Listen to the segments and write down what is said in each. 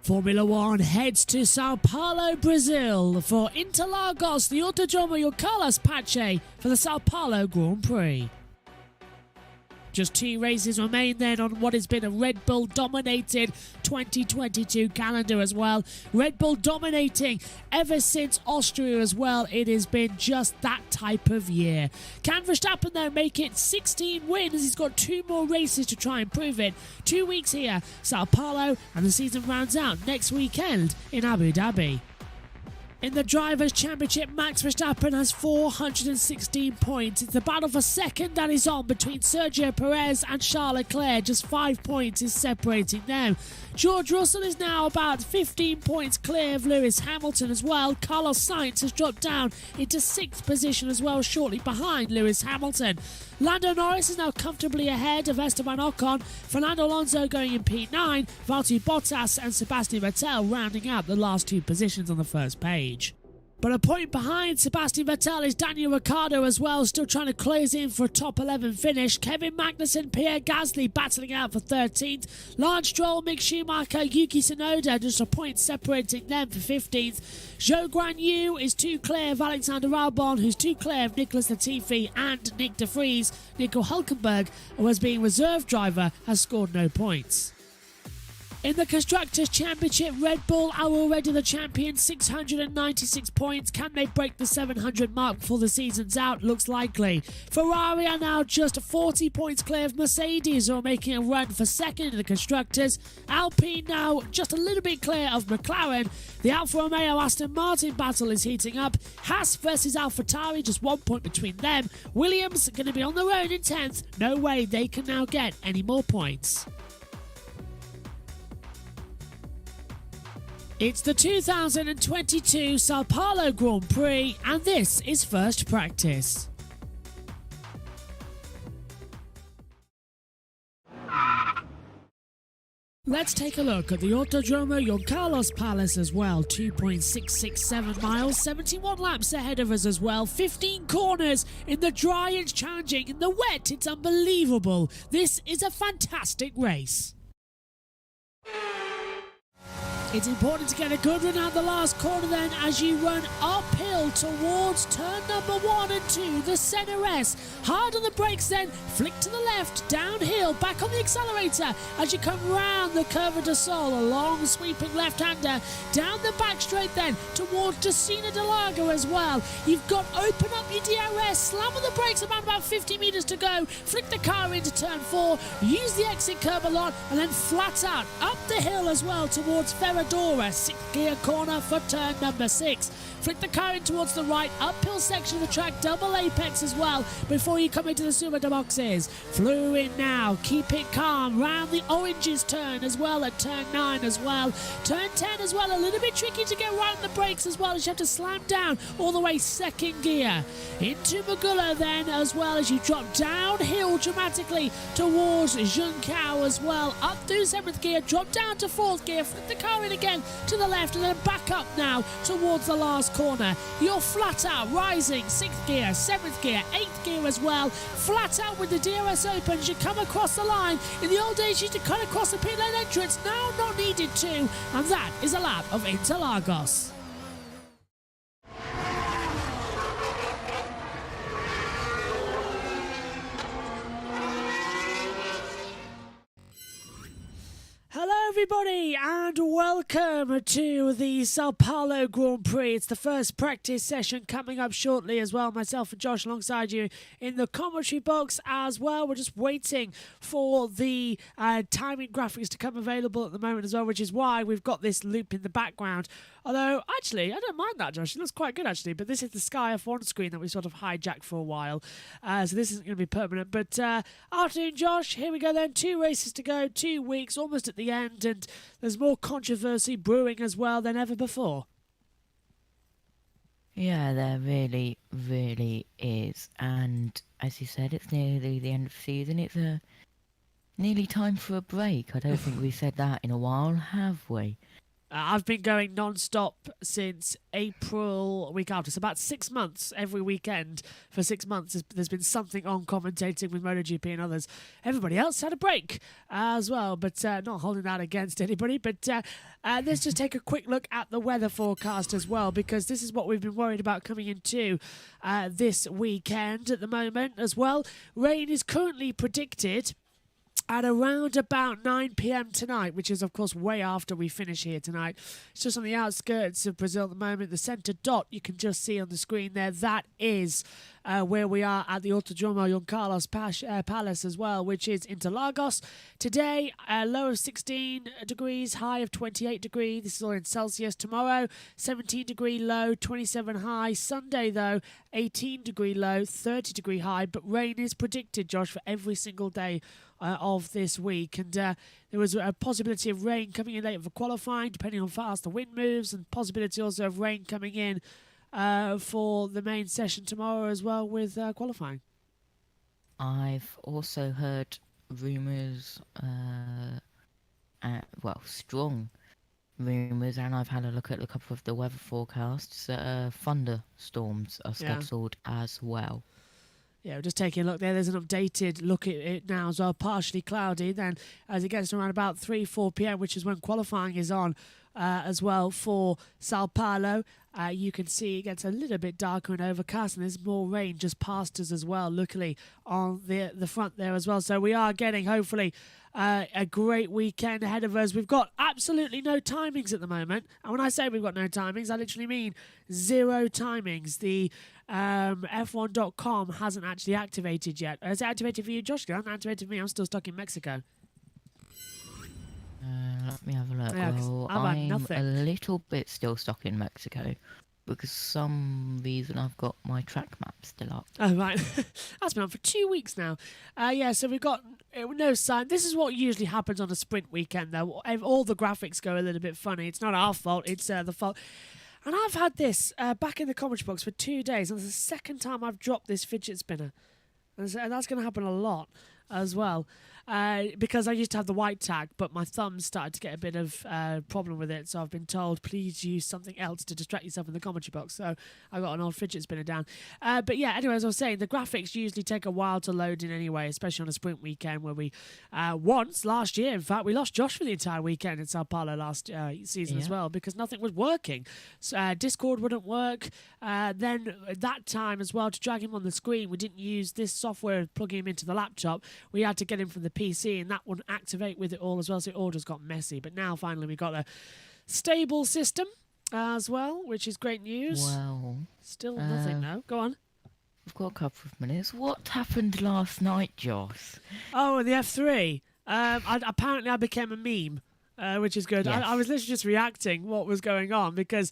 Formula One heads to Sao Paulo, Brazil for Interlagos, the Autódromo Carlos Pache for the Sao Paulo Grand Prix. Just 2 races remain then on what has been a Red Bull dominated 2022 calendar as well. Red Bull dominating ever since Austria as well. It has been just that type of year. Can Verstappen though make it 16 wins? He's got 2 more races to try and prove it. 2 weeks here, Sao Paulo, and the season rounds out next weekend in Abu Dhabi. In the Drivers' Championship, Max Verstappen has 416 points. It's the battle for second that is on between Sergio Perez and Charles Leclerc. Just 5 points is separating them. George Russell is now about 15 points clear of Lewis Hamilton as well. Carlos Sainz has dropped down into 6th position as well, shortly behind Lewis Hamilton. Lando Norris is now comfortably ahead of Esteban Ocon. Fernando Alonso going in P9. Valtteri Bottas and Sebastian Vettel rounding out the last 2 positions on the first page. But a point behind Sebastian Vettel is Daniel Ricciardo as well, still trying to close in for a top 11 finish. Kevin Magnussen, Pierre Gasly battling out for 13th. Lance Stroll, Mick Schumacher, Yuki Tsunoda, just a point separating them for 15th. Zhou Guanyu is 2 clear of Alexander Albon, who's 2 clear of Nicholas Latifi and Nick de Vries. Nico Hülkenberg, who has been reserve driver, has scored no points. In the Constructors' Championship, Red Bull are already the champions, 696 points. Can they break the 700 mark before the season's out? Looks likely. Ferrari are now just 40 points clear of Mercedes, who are making a run for second in the Constructors. Alpine now just a little bit clear of McLaren. The Alfa Romeo Aston Martin battle is heating up. Haas versus AlphaTauri, just 1 point between them. Williams going to be on their own in 10th. No way they can now get any more points. It's the 2022 Sao Paulo Grand Prix, and this is first practice. Let's take a look at the Autódromo Juan Carlos Palace as well. 2.667 miles, 71 laps ahead of us as well. 15 corners. In the dry it's challenging, in the wet it's unbelievable. This is a fantastic race. It's important to get a good run out the last corner then as you run uphill towards turn number 1 and 2, the Senna S. Hard on the brakes then, flick to the left, downhill, back on the accelerator as you come round the Curva do Sol, a long sweeping left-hander, down the back straight then towards Docina de Lago as well. You've got open up your DRS, slam on the brakes about 50 metres to go, flick the car into turn 4, use the exit curb a lot and then flat out up the hill as well towards Ferradura, 6th gear corner for turn number 6. Flick the car in towards the right, uphill section of the track, double apex as well before you come into the Super boxes. Flew in now, keep it calm, round the oranges turn as well at turn 9 as well. Turn 10 as well, a little bit tricky to get right on the brakes as well as you have to slam down all the way 2nd gear. Into Magula then as well as you drop downhill dramatically towards Junção as well. Up through 7th gear, drop down to 4th gear, flip the car in again to the left and then back up now towards the last corner. You're flat out rising 6th gear, 7th gear, 8th gear as well. Flat out with the DRS open as you come across the line. In the old days you used to cut across the pit lane entrance, now not needed to, and that is a lap of Interlagos. Everybody, and welcome to the Sao Paulo Grand Prix. It's the first practice session coming up shortly as well. Myself and Josh alongside you in the commentary box as well. We're just waiting for the timing graphics to come available at the moment as well, which is why we've got this loop in the background. Although, actually, I don't mind that, Josh. It looks quite good, actually. But this is the Sky F1 screen that we sort of hijacked for a while. So this isn't going to be permanent. But afternoon, Josh. Here we go then. 2 races to go. 2 weeks, almost at the end. And there's more controversy brewing as well than ever before. Yeah, there really, really is. And as you said, it's nearly the end of the season. It's nearly time for a break. I don't think we've said that in a while, have we? I've been going non-stop since April week after. So about 6 months every weekend for 6 months. There's been something on commentating with MotoGP and others. Everybody else had a break as well, but not holding that against anybody. But let's just take a quick look at the weather forecast as well, because this is what we've been worried about coming into this weekend at the moment as well. Rain is currently predicted at around about 9 p.m. tonight, which is, of course, way after we finish here tonight. It's just on the outskirts of Brazil at the moment. The centre dot you can just see on the screen there, that is where we are at the Autodromo Juan Carlos Palace as well, which is Interlagos. Today, a low of 16 degrees, high of 28 degrees. This is all in Celsius. Tomorrow, 17 degree low, 27 high. Sunday, though, 18 degree low, 30 degree high. But rain is predicted, Josh, for every single day of this week, and there was a possibility of rain coming in later for qualifying, depending on how fast the wind moves, and possibility also of rain coming in for the main session tomorrow as well with qualifying. I've also heard rumours, strong rumours, and I've had a look at a couple of the weather forecasts. Thunderstorms are scheduled as well. Yeah, just taking a look there. There's an updated look at it now as well. Partially cloudy. Then as it gets to around about 3-4 p.m., which is when qualifying is on as well for Sao Paulo, you can see it gets a little bit darker and overcast, and there's more rain just past us as well, luckily, on the front there as well. So we are getting, hopefully, a great weekend ahead of us. We've got absolutely no timings at the moment. And when I say we've got no timings, I literally mean 0 timings. The F1.com hasn't actually activated yet. Has it activated for you, Josh? It hasn't activated for me. I'm still stuck in Mexico. Let me have a look. Yeah, well, I'm a little bit still stuck in Mexico because some reason I've got my track map still up. Oh, right. That's been on for 2 weeks now. So we've got no sign. This is what usually happens on a sprint weekend, though. All the graphics go a little bit funny. It's not our fault. It's the fault. And I've had this back in the commentary box for 2 days, and it's the second time I've dropped this fidget spinner. And that's going to happen a lot as well. Because I used to have the white tag, but my thumb started to get a bit of problem with it, so I've been told, please use something else to distract yourself in the commentary box. So I got an old fidget spinner down. But yeah, anyway, as I was saying, the graphics usually take a while to load in anyway, especially on a sprint weekend where we last year, in fact, we lost Josh for the entire weekend in Sao Paulo last season as well, because nothing was working. So, Discord wouldn't work. Then at that time as well, to drag him on the screen, we didn't use this software plugging him into the laptop. We had to get him from the PC, and that wouldn't activate with it all as well, so it all just got messy. But now finally we got a stable system as well, which is great news. Well, still nothing though. Go on. We've got a couple of minutes. What happened last night, Josh? Oh, in the F3. Apparently I became a meme. Which is good. Yes. I was literally just reacting what was going on, because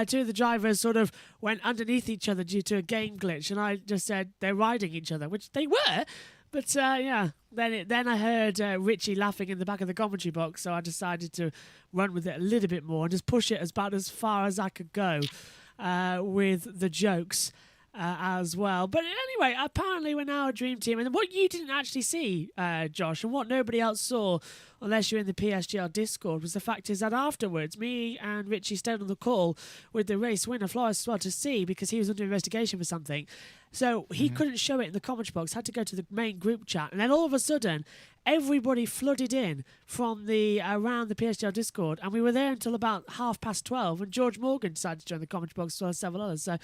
two of the drivers sort of went underneath each other due to a game glitch, and I just said they're riding each other, which they were. But then I heard Richie laughing in the back of the commentary box, so I decided to run with it a little bit more and just push it about as far as I could go with the jokes as well. But anyway, apparently we're now a dream team. And what you didn't actually see, Josh, and what nobody else saw, unless you're in the PSGL Discord, was the fact is that afterwards, me and Richie stayed on the call with the race winner, Flores, as well, to see, because he was under investigation for something. So he couldn't show it in the commentary box, had to go to the main group chat. And then all of a sudden, everybody flooded in from around the PSGL Discord, and we were there until about 12:30, and George Morgan decided to join the commentary box as well as several others. So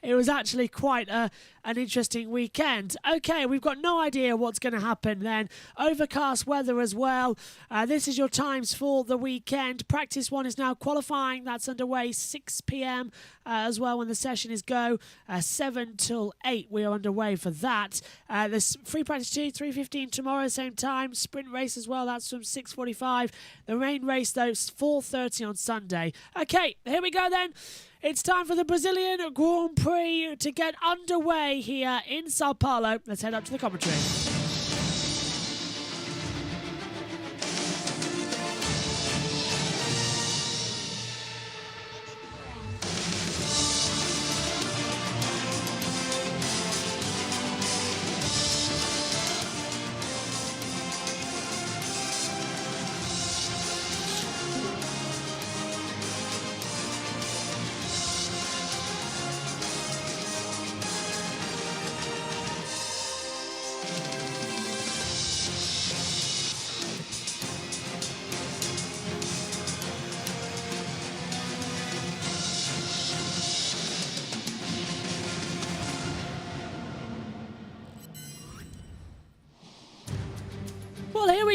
it was actually quite an interesting weekend. Okay, we've got no idea what's going to happen then. Overcast weather as well. This is your times for the weekend. Practice 1 is now qualifying. That's underway 6 p.m. As well when the session is go. 7 till 8 we are underway for that. There's free practice 2, 3:15 tomorrow, same time. Sprint race as well, that's from 6:45. The main race though is 4:30 on Sunday. Okay, here we go then. It's time for the Brazilian Grand Prix to get underway here in Sao Paulo. Let's head up to the commentary.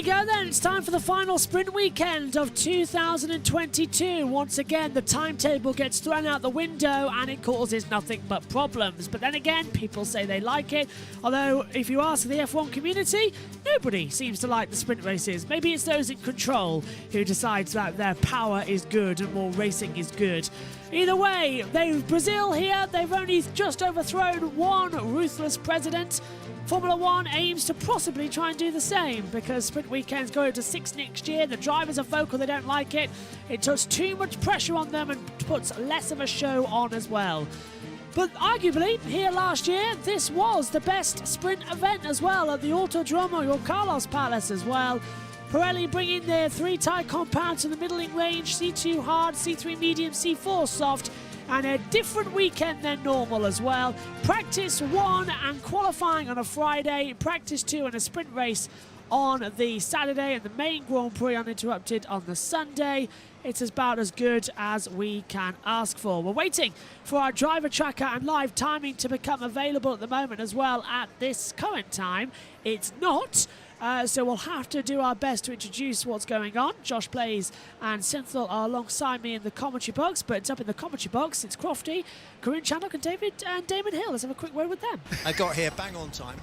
we go then. It's time for the final sprint weekend of 2022. Once again, the timetable gets thrown out the window and it causes nothing but problems. But then again, people say they like it. Although, if you ask the F1 community, nobody seems to like the sprint races. Maybe it's those in control who decides that their power is good and more racing is good. Either way, Brazil here, they've only just overthrown one ruthless president. Formula One aims to possibly try and do the same because sprint weekends go to 6 next year. The drivers are vocal, they don't like it. It puts too much pressure on them and puts less of a show on as well. But arguably, here last year, this was the best sprint event as well at the Autodromo or Carlos Palace as well. Pirelli bringing their 3-tyre compound to the middling range, C2 hard, C3 medium, C4 soft, and a different weekend than normal as well. Practice 1 and qualifying on a Friday, practice 2 and a sprint race on the Saturday, and the main Grand Prix uninterrupted on the Sunday. It's about as good as we can ask for. We're waiting for our driver tracker and live timing to become available at the moment as well. At this current time, it's not. So we'll have to do our best to introduce what's going on. Josh Blaze and Synthel are alongside me in the commentary box, but up in the commentary box, it's Crofty, Corinne Chaddock and Damon Hill. Let's have a quick word with them. I got here bang on time,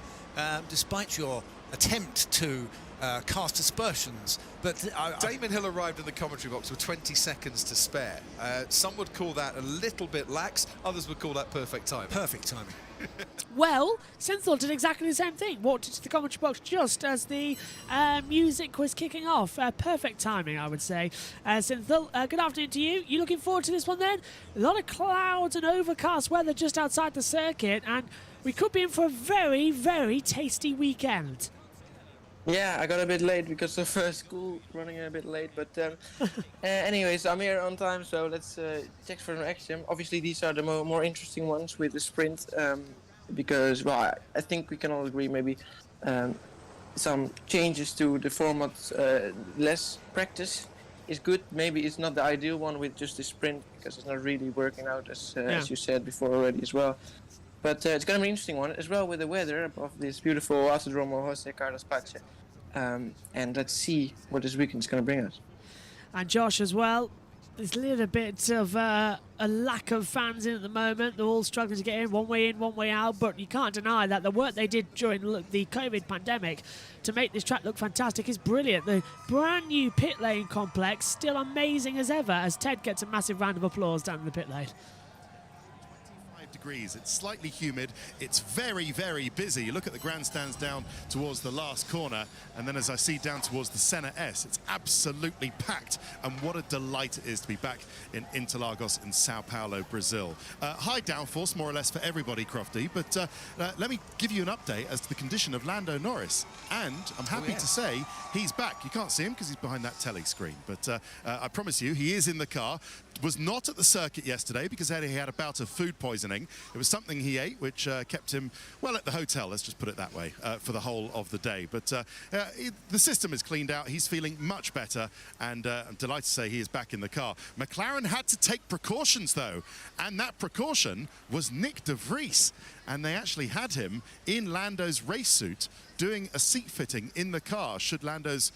despite your attempt to cast aspersions. But Damon Hill arrived in the commentary box with 20 seconds to spare. Some would call that a little bit lax, others would call that perfect timing. Perfect timing. Well, Synthel did exactly the same thing. Walked into the commentary box just as the music was kicking off. Perfect timing, I would say. Synthel, good afternoon to you. You looking forward to this one then? A lot of clouds and overcast weather just outside the circuit, and we could be in for a very, very tasty weekend. Yeah, I got a bit late because of school running a bit late, but anyways, I'm here on time, so let's check for an action. Obviously, these are the more interesting ones with the sprint, because, well, I think we can all agree maybe some changes to the format, less practice is good. Maybe it's not the ideal one with just the sprint, because it's not really working out, as you said before already as well. But it's going to be an interesting one as well with the weather of this beautiful Autodromo Jose Carlos Pache. And let's see what this weekend is going to bring us. And Josh as well. There's a little bit of a lack of fans in at the moment. They're all struggling to get in, one way, out. But you can't deny that the work they did during the COVID pandemic to make this track look fantastic is brilliant. The brand new pit lane complex, still amazing as ever, as Ted gets a massive round of applause down in the pit lane. Degrees. It's slightly humid. It's very, very busy. You look at the grandstands down towards the last corner, and then as I see down towards the Senna S, it's absolutely packed. And what a delight it is to be back in Interlagos in Sao Paulo, Brazil. High downforce, more or less, for everybody, Crofty. But let me give you an update as to the condition of Lando Norris. And I'm happy to say he's back. You can't see him because he's behind that telly screen. But I promise you, he is in the car. Was not at the circuit yesterday because he had a bout of food poisoning. It was something he ate which kept him, well, at the hotel, let's just put it that way, for the whole of the day. But the system is cleaned out. He's feeling much better, and I'm delighted to say he is back in the car. McLaren had to take precautions, though, and that precaution was Nick de Vries. And they actually had him in Lando's race suit doing a seat fitting in the car should Lando's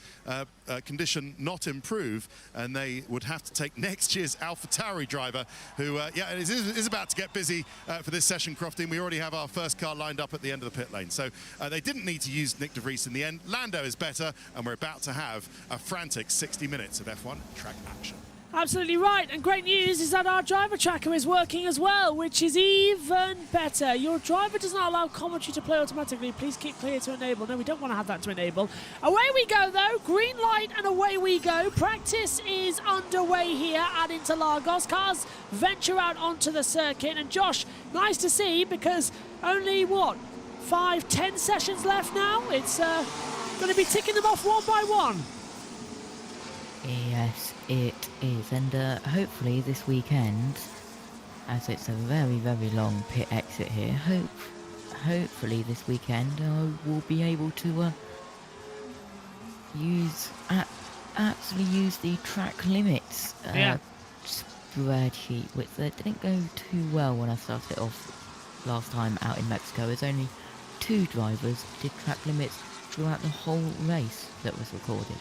condition not improve, and they would have to take next year's AlphaTauri driver who is about to get busy for this session, Crofty. We already have our first car lined up at the end of the pit lane, so they didn't need to use Nick de Vries in the end. Lando is better, and we're about to have a frantic 60 minutes of F1 track action. Absolutely right, and great news is that our driver tracker is working as well, which is even better. Your driver does not allow commentary to play automatically. Please keep clear to enable. No, we don't want to have that to enable. Away we go, though. Green light and away we go. Practice is underway here at Interlagos. Cars venture out onto the circuit, and Josh, nice to see, because only, 5-10 sessions left now? It's going to be ticking them off one by one. Yes, it is, and hopefully this weekend, as it's a very, very long pit exit here, hopefully this weekend we'll be able to actually use the track limits spreadsheet, which didn't go too well when I started off last time out in Mexico. There's only 2 drivers did track limits throughout the whole race that was recorded?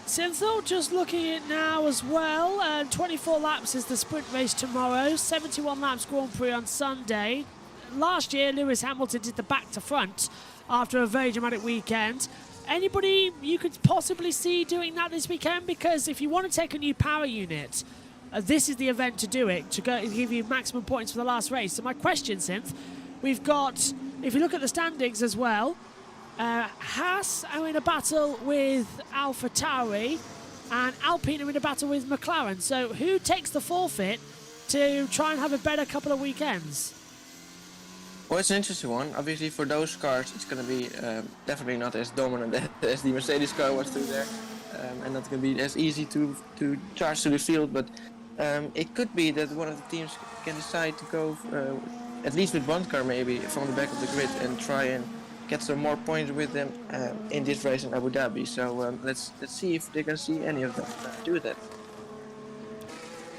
Synthil, just looking at it now as well. 24 laps is the sprint race tomorrow. 71 laps Grand Prix on Sunday. Last year, Lewis Hamilton did the back to front after a very dramatic weekend. Anybody you could possibly see doing that this weekend? Because if you want to take a new power unit, this is the event to do it, to give you maximum points for the last race. So my question, Synth, we've got, if you look at the standings as well, Haas are in a battle with AlphaTauri and Alpine are in a battle with McLaren. So who takes the forfeit to try and have a better couple of weekends? Well, it's an interesting one. Obviously, for those cars, it's going to be definitely not as dominant as the Mercedes car was through there, and not going to be as easy to charge to the field. But it could be that one of the teams can decide to go at least with one car maybe from the back of the grid and try and get some more points with them in this race in Abu Dhabi. So let's see if they can see any of them do that.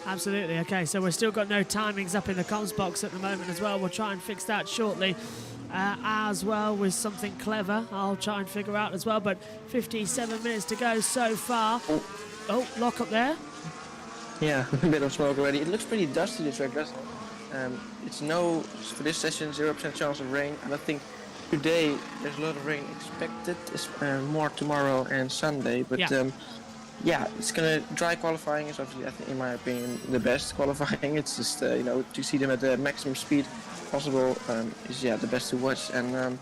Absolutely. Okay, so we've still got no timings up in the comms box at the moment as well. We'll try and fix that shortly as well with something clever. I'll try and figure out as well, but 57 minutes to go so far. Oh, lock up there. Yeah, a bit of smoke already. It looks pretty dusty, the track, doesn't it? It's no, for this session, 0% chance of rain. And I think today there's a lot of rain expected, more tomorrow and Sunday. But yeah, it's gonna dry qualifying is obviously, I think, in my opinion, the best qualifying. It's just to see them at the maximum speed possible is the best to watch. And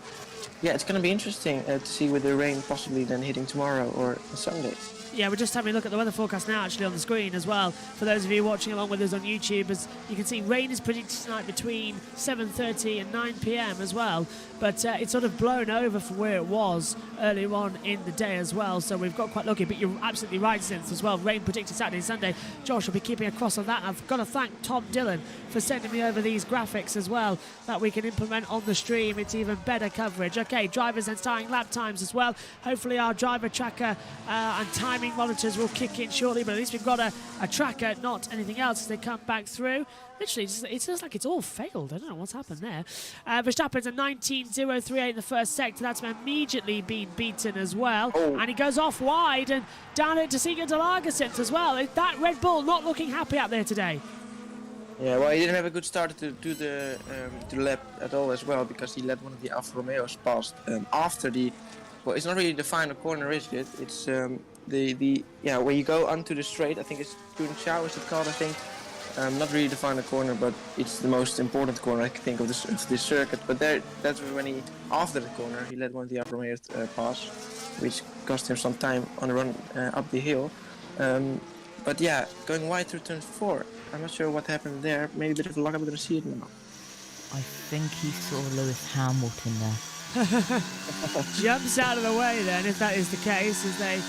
it's gonna be interesting to see with the rain possibly then hitting tomorrow or Sunday. Yeah, we're just having a look at the weather forecast now actually on the screen as well. For those of you watching along with us on YouTube, as you can see, rain is predicted tonight between 7:30 and 9 p.m. as well. But it's sort of blown over from where it was earlier on in the day as well. So we've got quite lucky. But you're absolutely right, Synth, as well. Rain predicted Saturday and Sunday. Josh will be keeping a cross on that. And I've got to thank Tom Dillon for sending me over these graphics as well that we can implement on the stream. It's even better coverage. Okay, drivers and starting lap times as well. Hopefully our driver tracker and timing monitors will kick in shortly, but at least we've got a tracker, not anything else, as they come back through. Literally, it feels like it's all failed. I don't know what's happened there. Verstappen's at 19.038 in the first sector. That's immediately been beaten as well. Oh. And he goes off wide and down at Tessiga Delagercent as well. That Red Bull not looking happy out there today. Yeah, well, he didn't have a good start to the lap at all as well, because he let one of the Alfa Romeos past after the. Well, it's not really the final corner, is it? It's where you go onto the straight. I think it's Junchao, is it called? I think. Not really the final corner, but it's the most important corner I can think of this circuit. But that's when he, after the corner, he let one of the Alfa Romeos pass, which cost him some time on the run up the hill. But yeah, going wide through turn 4. I'm not sure what happened there. Maybe a bit of luck. I'm going to see it now. I think he saw Lewis Hamilton there. Jumps out of the way then, if that is the case, as they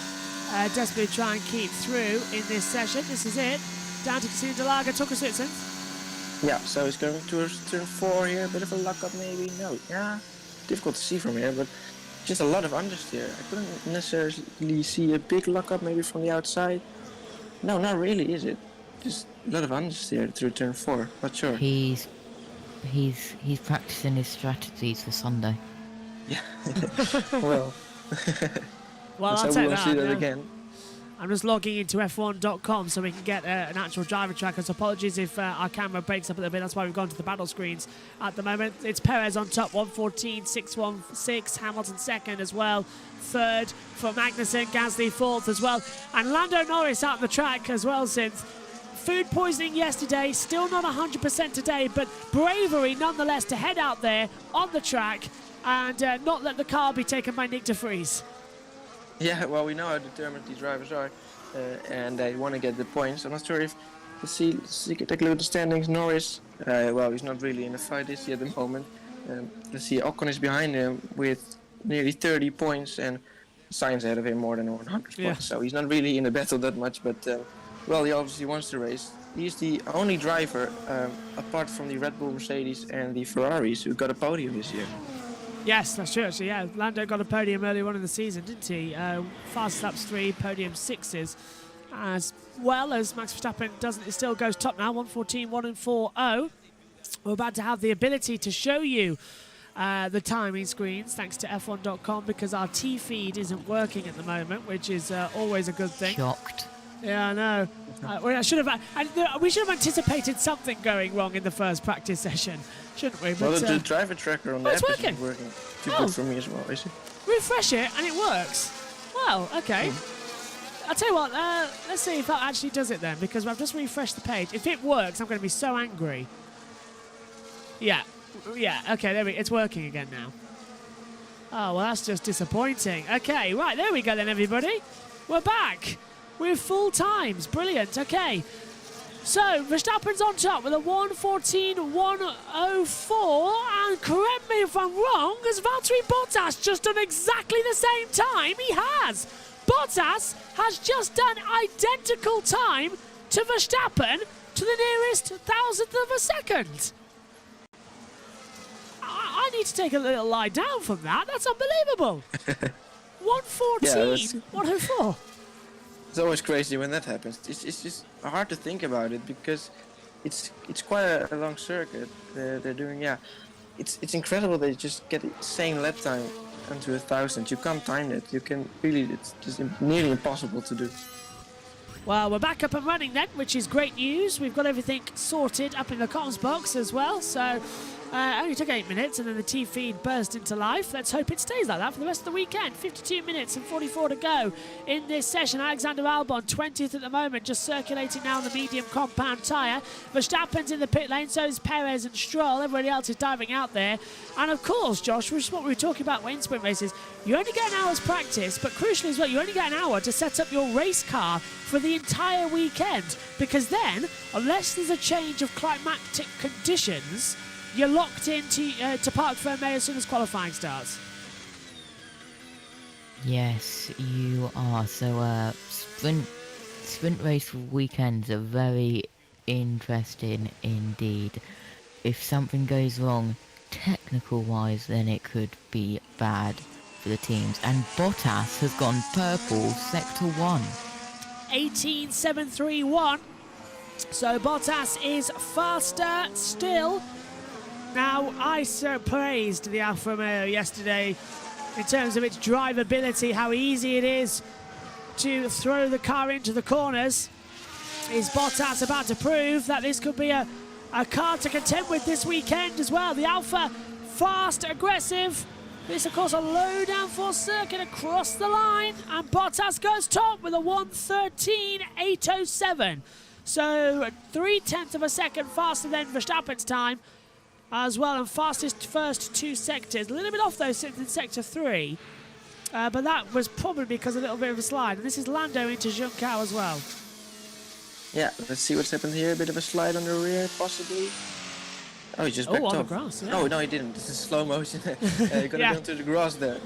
desperately try and keep through in this session. This is it. Down to Tessiga Delagercent. Talk us through it, Synth. Yeah, so he's going towards turn 4 here. A bit of a luck up maybe. No, yeah, difficult to see from here, but just a lot of understeer. I couldn't necessarily see a big luck up maybe from the outside. No, not really, is it? Just a lot of understeer through turn 4. Not sure. He's practicing his strategies for Sunday. Yeah. Well. Well, I'll take that. See that again. I'm just logging into F1.com so we can get an actual driver tracker. So apologies if our camera breaks up a little bit. That's why we've gone to the battle screens at the moment. It's Perez on top, 114.616. Hamilton second as well. Third for Magnussen. Gasly fourth as well. And Lando Norris out the track as well, since food poisoning yesterday. Still not 100% today, but bravery nonetheless to head out there on the track and not let the car be taken by Nick de Vries. Yeah, well, we know how determined these drivers are, and they want to get the points. I'm not sure if, let's see, take a look at the standings. Norris, well, he's not really in the fight, is he, at the moment. Let's see, Ocon is behind him with nearly 30 points, and Sainz ahead of him more than 100 points. So he's not really in the battle that much, but, well, he obviously wants to race. He's the only driver, apart from the Red Bull, Mercedes, and the Ferraris, who got a podium this year. Yes, that's true, actually, yeah. Lando got a podium earlier on in the season, didn't he? Fast laps 3, podium 6s. As well as Max Verstappen doesn't, it still goes top now, 114.140. We're about to have the ability to show you the timing screens thanks to F1.com because our T feed isn't working at the moment, which is always a good thing. Shocked. Yeah, I know. We should have anticipated something going wrong in the first practice session, shouldn't we? Well, But, the driver tracker on the it's app working. isn't working too Oh. good for me as well, is it? refresh it and it works. Well, okay. I'll tell you what, let's see if that actually does it then, because I've just refreshed the page. If it works, I'm going to be so angry. Yeah, okay, there we go. It's working again now. Oh, well, that's just disappointing. Okay, right, there we go then, everybody. We're back with full times. Brilliant, okay. So, Verstappen's on top with a 1:14.104, and correct me if I'm wrong, has Valtteri Bottas just done exactly the same time? He has! Bottas has just done identical time to Verstappen to the nearest thousandth of a second. I need to take a little lie down from that. That's unbelievable. 1:14, 1:04. It's always crazy when that happens. It's just hard to think about it because it's quite a long circuit they're doing. Yeah, it's incredible they just get the same lap time unto 1,000. You can't time it. You can really, it's just nearly impossible to do. Well, we're back up and running then, which is great news. We've got everything sorted up in the comms box as well. So only took 8 minutes and then the T feed burst into life. Let's hope it stays like that for the rest of the weekend. 52 minutes and 44 to go in this session. Alexander Albon, 20th at the moment, just circulating now on the medium compound tyre. Verstappen's in the pit lane, so is Perez and Stroll. Everybody else is diving out there. And of course, Josh, which is what we were talking about in sprint races, you only get an hour's practice, but crucially as well, you only get an hour to set up your race car for the entire weekend. Because then, unless there's a change of climatic conditions, you're locked into to Parc Fermé as soon as qualifying starts. Yes, you are. So, sprint race weekends are very interesting indeed. If something goes wrong, technical-wise, then it could be bad for the teams. And Bottas has gone purple, sector 1. 18.731. So Bottas is faster still. Now, I so praised the Alfa Romeo yesterday in terms of its drivability, how easy it is to throw the car into the corners. Is Bottas about to prove that this could be a car to contend with this weekend as well? The Alfa, fast, aggressive. This, of course, a low downforce circuit across the line, and Bottas goes top with a 1:13.807. So 0.3 of a second faster than Verstappen's time as well, and fastest first 2 sectors. A little bit off though in sector 3, but that was probably because of a little bit of a slide. And this is Lando into Junção as well. Yeah, let's see what's happened here. A bit of a slide on the rear, possibly. Oh, he just backed on off. the grass, yeah. No, he didn't. This is slow motion. He got Yeah. into the grass there.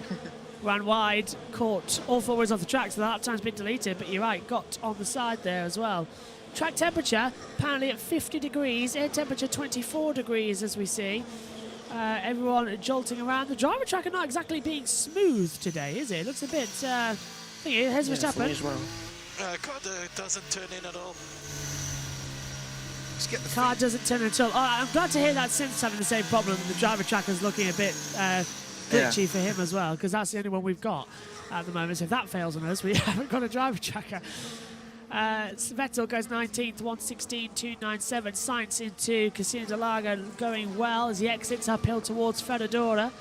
Ran wide, caught all 4 wheels off the track, so the lap time's been deleted, but you're right, got on the side there as well. Track temperature, apparently at 50 degrees, air temperature 24 degrees as we see. Everyone jolting around. The driver track are not exactly being smooth today, is it? It looks a bit, here's For me Verstappen. as well. Car doesn't turn in at all. Let's get the Car doesn't turn at all. Oh, I'm glad to hear that Synth's having the same problem. The driver tracker's looking a bit glitchy for him as well, because that's the only one we've got at the moment. So if that fails on us, we haven't got a driver tracker. Vettel goes 19th, 1:16.297. Sainz into Casino del Lago going well as he exits uphill towards Ferradura.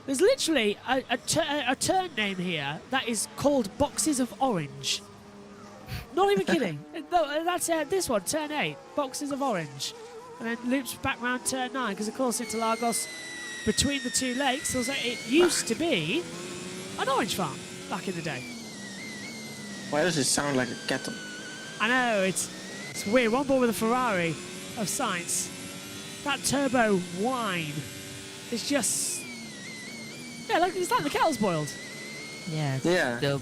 There's literally a turn name here that is called Boxes of Orange. Not even kidding. No, that's this one, turn 8, Boxes of Orange. And then loops back round turn 9, because of course Interlagos, between the 2 lakes, it used to be an orange farm back in the day. Why does it sound like a kettle? I know, it's weird. One ball with a Ferrari of Sainz. That turbo whine is just... Yeah, like, it's like the kettle's boiled. Yeah. Yeah.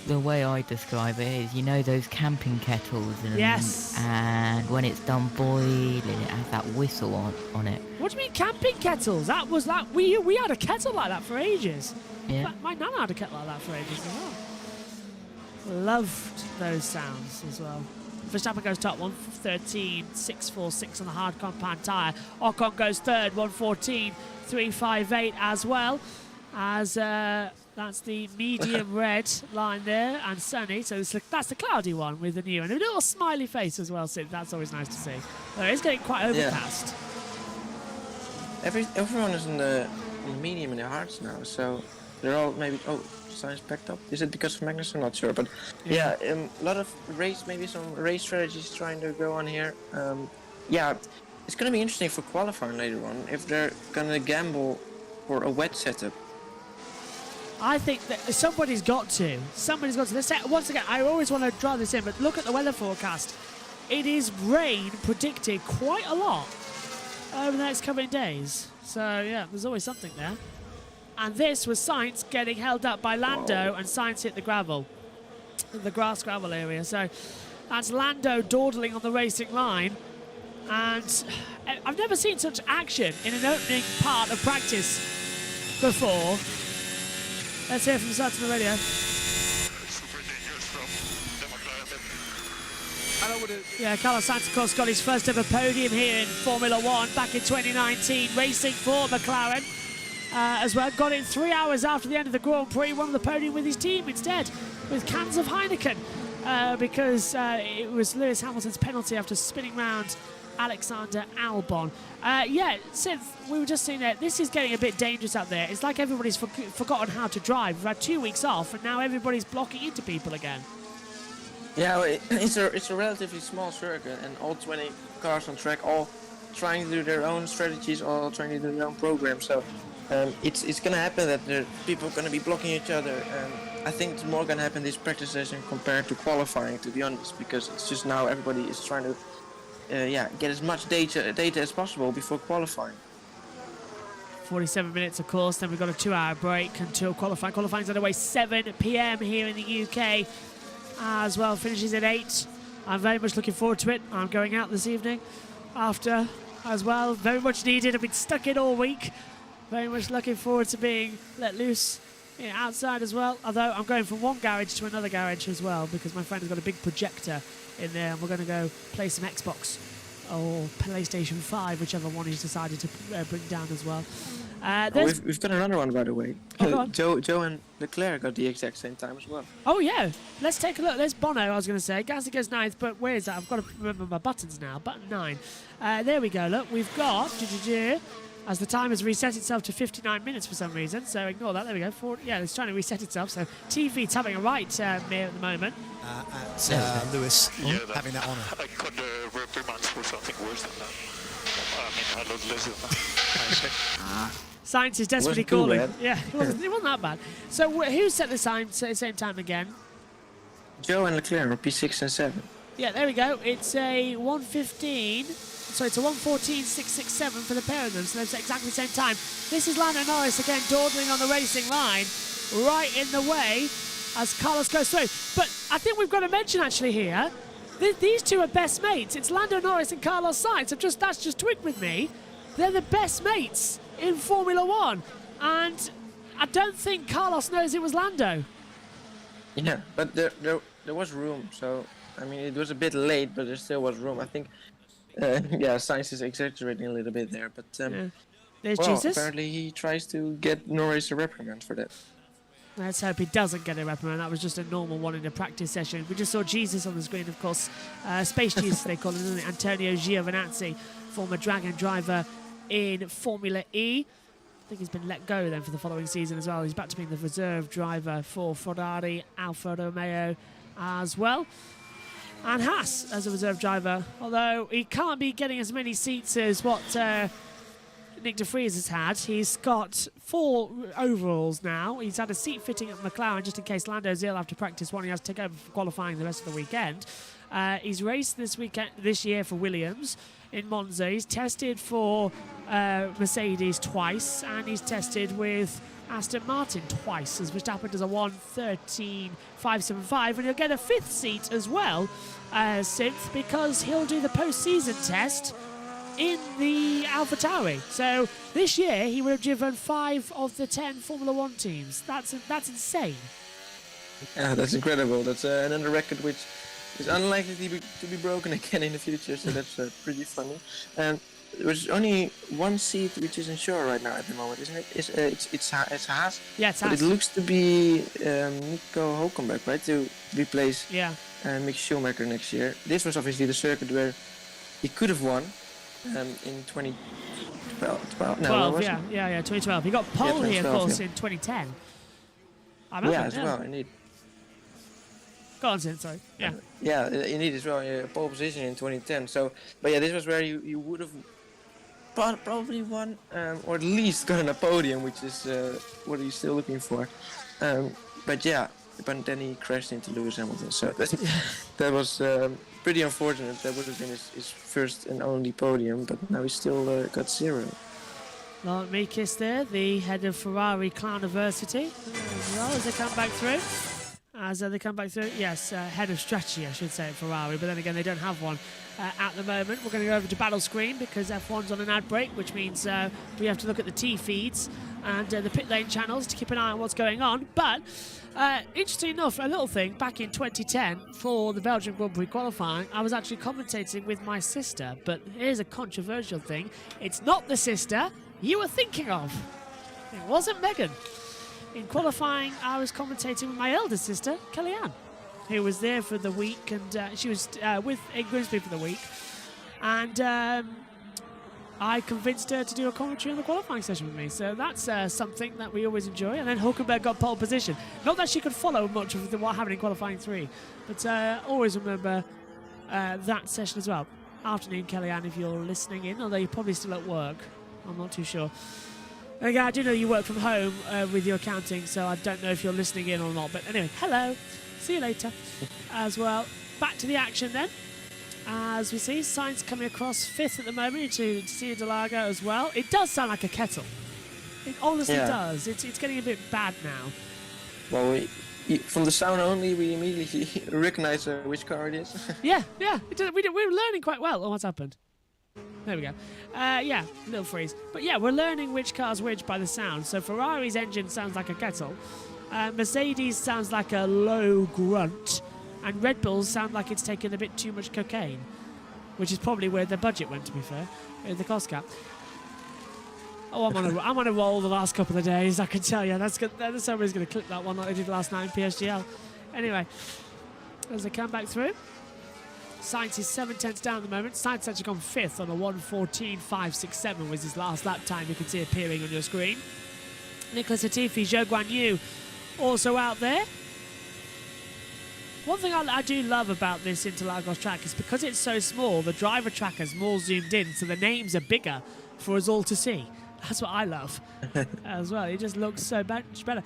The way I describe it is, you know those camping kettles, and, Yes. and when it's done boiling, it has that whistle on it. What do you mean camping kettles? That was like... We had a kettle like that for ages. Yeah. My nana had a kettle like that for ages as well. Loved those sounds as well. Verstappen goes top, 1:13.646 on the hard compound tyre. Ocon goes third, 1:14.358 as well. As that's the medium red line there, and sunny. So that's the cloudy one with the new and a little smiley face as well. Sid, that's always nice to see. It's getting quite overcast. Everyone is in the medium in the hards now, so they're all maybe. Oh, Sainz packed up. Is it because of Magnus? I'm not sure, but yeah, a lot of maybe some race strategies trying to go on here. Yeah, it's going to be interesting for qualifying later on if they're going to gamble for a wet setup. I think that somebody's got to. Once again, I always want to draw this in, but look at the weather forecast. It is rain predicted quite a lot over the next coming days. So, yeah, there's always something there. And this was Sainz getting held up by Lando, and Sainz hit the gravel, the grass gravel area. So that's Lando dawdling on the racing line. And I've never seen such action in an opening part of practice before. Let's hear from the start of the radio. Super dangerous from the McLaren. Yeah, Carlos Sainz, of course, got his first ever podium here in Formula One back in 2019, racing for McLaren as well. Got in 3 hours after the end of the Grand Prix, won the podium with his team instead, with cans of Heineken, because it was Lewis Hamilton's penalty after spinning round Alexander Albon. Yeah, Sid, we were just saying that this is getting a bit dangerous out there. It's like everybody's forgotten how to drive. We've had 2 weeks off, and now everybody's blocking into people again. Yeah, well, it's a relatively small circuit, and all 20 cars on track, all trying to do their own strategies, all trying to do their own programs. So it's going to happen that people are going to be blocking each other. I think it's more going to happen this practice session compared to qualifying, to be honest, because it's just now everybody is trying to get as much data as possible before qualifying. 47 minutes, of course. Then we've got a 2-hour break until qualifying. Qualifying's underway 7 p.m. here in the UK as well. Finishes at 8. I'm very much looking forward to it. I'm going out this evening after as well. Very much needed. I've been stuck in all week. Very much looking forward to being let loose outside as well. Although I'm going from one garage to another garage as well, because my friend has got a big projector in there, and we're going to go play some Xbox or PlayStation 5, whichever one he's decided to bring down as well. We've got another one, by the way. Joe and Leclerc got the exact same time as well. Oh yeah, let's take a look. There's Bono, I was going to say. Gasly goes 9th, but where is that? I've got to remember my buttons now. Button 9. There we go. Look, we've got as the time has reset itself to 59 minutes for some reason, so ignore that. There we go. Yeah, it's trying to reset itself. So TV's having a right mirror at the moment. Lewis Yeah, having that honour. I got reprimands for something worse than that. I mean, I don't listen. Science is desperately Wasn't too calling. bad. Yeah, it wasn't that bad. So who set the same time again? Joe and Leclerc are P6 and 7. Yeah, there we go. It's a 1:15. So it's a 1:14.667 for the pair of them. So they're exactly the same time. This is Lando Norris again, dawdling on the racing line, right in the way as Carlos goes through. But I think we've got to mention actually here, these two are best mates. It's Lando Norris and Carlos Sainz. That's just twigged with me. They're the best mates in Formula One, and I don't think Carlos knows it was Lando. Yeah, but there was room. So I mean, it was a bit late, but there still was room. I think. Sainz is exaggerating a little bit there, but There's Jesus. Apparently he tries to get Norris a reprimand for that. Let's hope he doesn't get a reprimand. That was just a normal one in a practice session. We just saw Jesus on the screen, of course. Space Jesus, they call him, isn't it? Antonio Giovinazzi, former Dragon driver in Formula E. I think he's been let go then for the following season as well. He's back to being the reserve driver for Ferrari, Alfa Romeo as well. And Haas as a reserve driver, although he can't be getting as many seats as what Nick de Vries has had. He's got 4 overalls now. He's had a seat fitting at McLaren just in case Lando's ill after practice one. He has to take over for qualifying the rest of the weekend. He's raced this year for Williams in Monza. He's tested for Mercedes twice, and he's tested with Aston Martin twice, as Verstappen does a 1:13.575, and he'll get a 5th seat as well, Synth, because he'll do the post-season test in the AlphaTauri. So this year he would have driven 5 of the 10 Formula One teams. That's insane. Yeah, that's incredible. That's another record which It's unlikely to be broken again in the future, so that's pretty funny. There's only one seat which is insured right now at the moment, isn't it? It's Haas. Yeah, it's But Haas. it looks to be Nico Hulkenberg, right, to replace Yeah. Mick Schumacher next year. This was obviously the circuit where he could have won in 2012. No, 12, was yeah, it? yeah, 2012. He got pole here, of 2012, course, yeah. in 2010. I remember. Yeah, as well, indeed. Go on, Sid, sorry. Yeah. Yeah, indeed as well. Yeah, pole position in 2010. So, but yeah, this was where you would have probably won, or at least gotten a podium, which is what he's still looking for. But yeah, but then he crashed into Lewis Hamilton. So that was pretty unfortunate. That would have been his first and only podium, but now he's still got 0. Lord Mikis there, the head of Ferrari Clowniversity, as well as they come back through. Yes, head of strategy, I should say, at Ferrari, but then again, they don't have one at the moment. We're going to go over to Battle Screen because F1's on an ad break, which means we have to look at the T feeds and the pit lane channels to keep an eye on what's going on. But interesting enough, a little thing, back in 2010 for the Belgian Grand Prix qualifying, I was actually commentating with my sister, but here's a controversial thing. It's not the sister you were thinking of. It wasn't Megan. In qualifying, I was commentating with my eldest sister, Kellyanne, who was there for the week, and she was in Grimsby for the week. And I convinced her to do a commentary on the qualifying session with me. So that's something that we always enjoy. And then Hulkenberg got pole position. Not that she could follow much of what happened in qualifying 3, but always remember that session as well. Afternoon, Kellyanne, if you're listening in, although you're probably still at work. I'm not too sure. Again, I do know you work from home with your accounting, so I don't know if you're listening in or not. But anyway, hello. See you later as well. Back to the action then. As we see, Sainz coming across 5th at the moment into Sia Delago as well. It does sound like a kettle. It honestly does. It's getting a bit bad now. Well, from the sound only, we immediately recognize which car it is. Yeah. We're learning quite well on what's happened. There we go. Yeah, little freeze. But yeah, we're learning which car's which by the sound. So Ferrari's engine sounds like a kettle. Mercedes sounds like a low grunt. And Red Bull's sound like it's taken a bit too much cocaine. Which is probably where their budget went, to be fair. In the cost cap. Oh, I'm on a roll the last couple of days, I can tell you. Somebody's going to clip that one like they did last night in PSGL. Anyway, as they come back through. Sainz is 7/10 down at the moment. Sainz actually gone 5th on a 1:14.567 was his last lap time. You can see appearing on your screen. Nicholas Latifi, Zhou Guan Yu also out there. One thing I do love about this Interlagos track is because it's so small, the driver tracker's more zoomed in, so the names are bigger for us all to see. That's what I love as well. It just looks so much better.